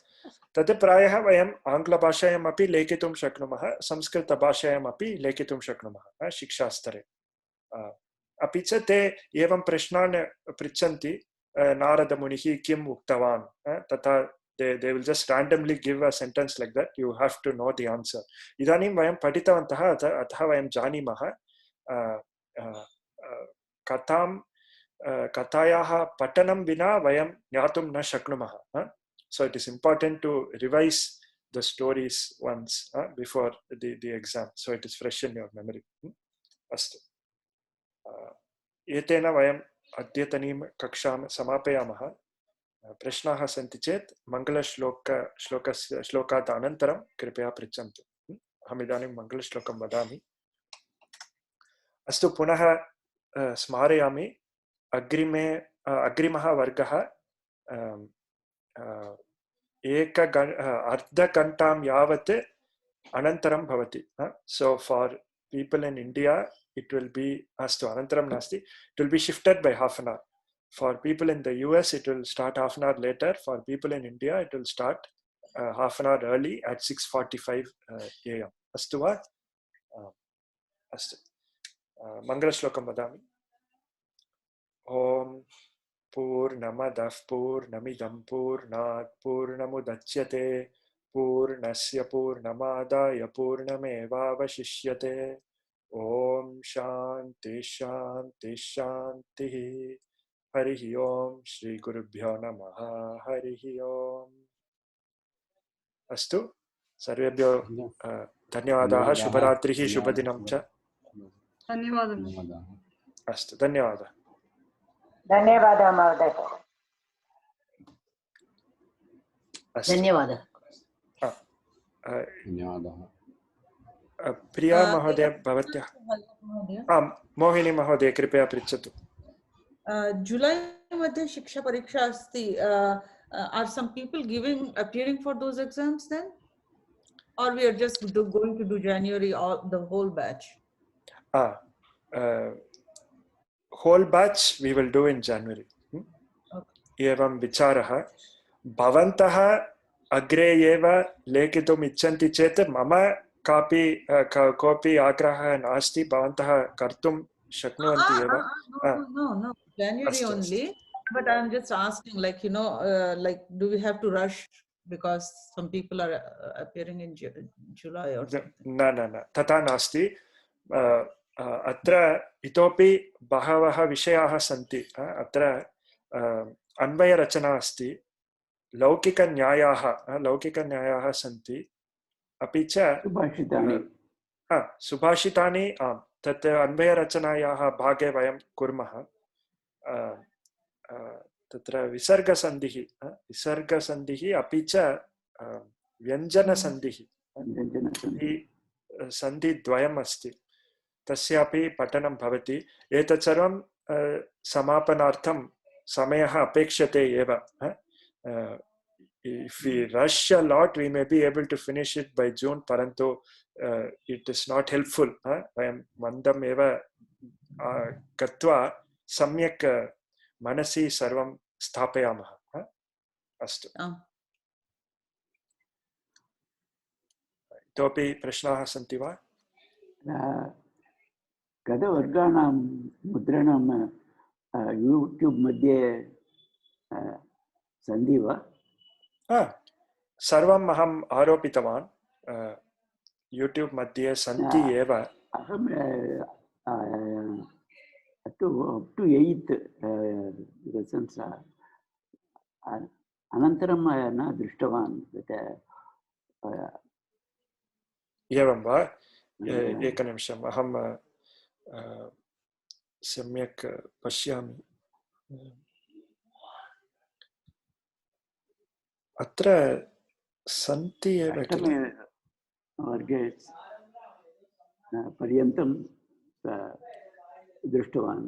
तद् प्रायः वयम् आङ्ग्लभाषायाम् अपि लेखितुं शक्नुमः, संस्कृतभाषायाम् अपि लेखितुं शक्नुमः शिक्षास्तरे. अपि च ते एवं प्रश्नान् पृच्छन्ति नारदमुनिः किम् उक्तवान् तथा they will just randomly give a sentence like that. You have to know the answer. इदानीं वयं पठितवन्तः अतः वयं जानीमः कथायाः पठनं विना वयं ज्ञातुं न शक्नुमः. So it is important to revise the stories once before the exam, so it is fresh in your memory. Astu. एतेन वयम् अद्यतनीं कक्षां समापयामः. प्रश्नाः सन्ति चेत् श्लोकात् अनन्तरं कृपया पृच्छन्तु. अहम् इदानीं मङ्गलश्लोकं वदामि. अस्तु, पुनः स्मारयामि. अग्रिमः वर्गः अर्धघण्टां यावत् अनन्तरं भवति. So for people in India, it will be astu anantaram nasti. It will be shifted by half an hour. For people in the US, it will start half an hour later. For people in India, it will start half an hour early at 6:45 a.m. Astu va? Astu. Mangalashlokam vadami. Om Purnamadah Purnamidam Purnat Purnamudachyate Purnasya Purnamadaya Purnamevavashishyate. Om Shanti Shanti Shanti. Harihi Om Shri Gurubhyo Namaha. Harihi Om. Astu. Sarvebhyo धन्यवादाः. शुभरात्रिः शुभदिनं च. धन्यवादः. अस्तु, धन्यवादः. धन्यवादः महोदय. धन्यवादः. धन्यवादः. प्रिया महोदय भवत्याः. आम्, मोहिनी महोदय कृपया पृच्छतु. जुलै मध्ये शिक्षा परीक्षा अस्ति. Are some people appearing for those exams then? Or we are just going to do January or the whole batch? Whole batch we will do in January. एवं विचारः. भवन्तः अग्रे एव लेखितुम् इच्छन्ति चेत् मम कोऽपि आग्रहः नास्ति. भवन्तः कर्तुं शक्नुवन्ति एव. No, January only. But I'm just asking, like, like, do we have to rush because some people are appearing in July or something? न तथा नास्ति. अत्र इतोपि बहवः विषयाः सन्ति. अत्र अन्वयरचना अस्ति, लौकिकन्यायाः सन्ति, अपि च सुभाषितानि. आम्, तत् अन्वयरचनायाः भागे वयं कुर्मः. तत्र विसर्गसन्धिः अपि च व्यञ्जनसन्धिः सन्धिद्वयम् अस्ति. तस्यापि पठनं भवति. एतत् सर्वं समापनार्थं समयः अपेक्षते एव. If we rush a lot, we may be able to finish it by June, परन्तु it is not helpful. वयं मन्दम् एव गत्वा सम्यक् मनसि सर्वं स्थापयामः. अस्तु. इतोपि प्रश्नाः सन्ति वा? गतवर्गाणां मुद्रणं यूट्यूब् मध्ये सन्ति वा? सर्वम् अहम् आरोपितवान्. यूट्यूब् मध्ये सन्ति एव. अहम् up to 8th lessons अनन्तरं न दृष्टवान्. एवं वा? एकनिमिषम्, अहं सम्यक् पश्यामि. अत्र सन्ति एव. वर्गे पर्यन्तं दृष्टवान्.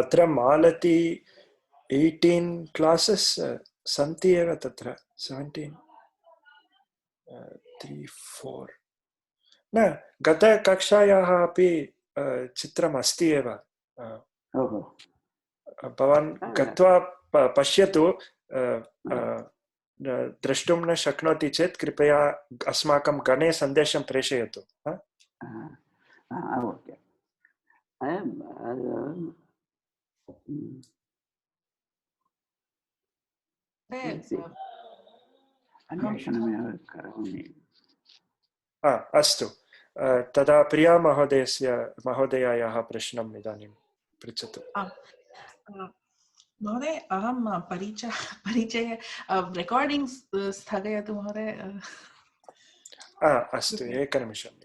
अत्र मालती 18 क्लासेस् सन्ति एव. तत्र 17 3 4 न गतकक्षायाः अपि चित्रम् अस्ति एव. भवान् गत्वा पश्यतु. द्रष्टुं न शक्नोति चेत् कृपया अस्माकं गणे सन्देशं प्रेषयतु. ओके. अन्वेषणमेव करोमि. अस्तु. तदा प्रिया महोदयायाः प्रश्नम् इदानीं पृच्छतु. महोदय, अहं परिचय रेकार्डिङ्ग् स्थगयतु महोदय. अस्तु, एकनिमिषम्.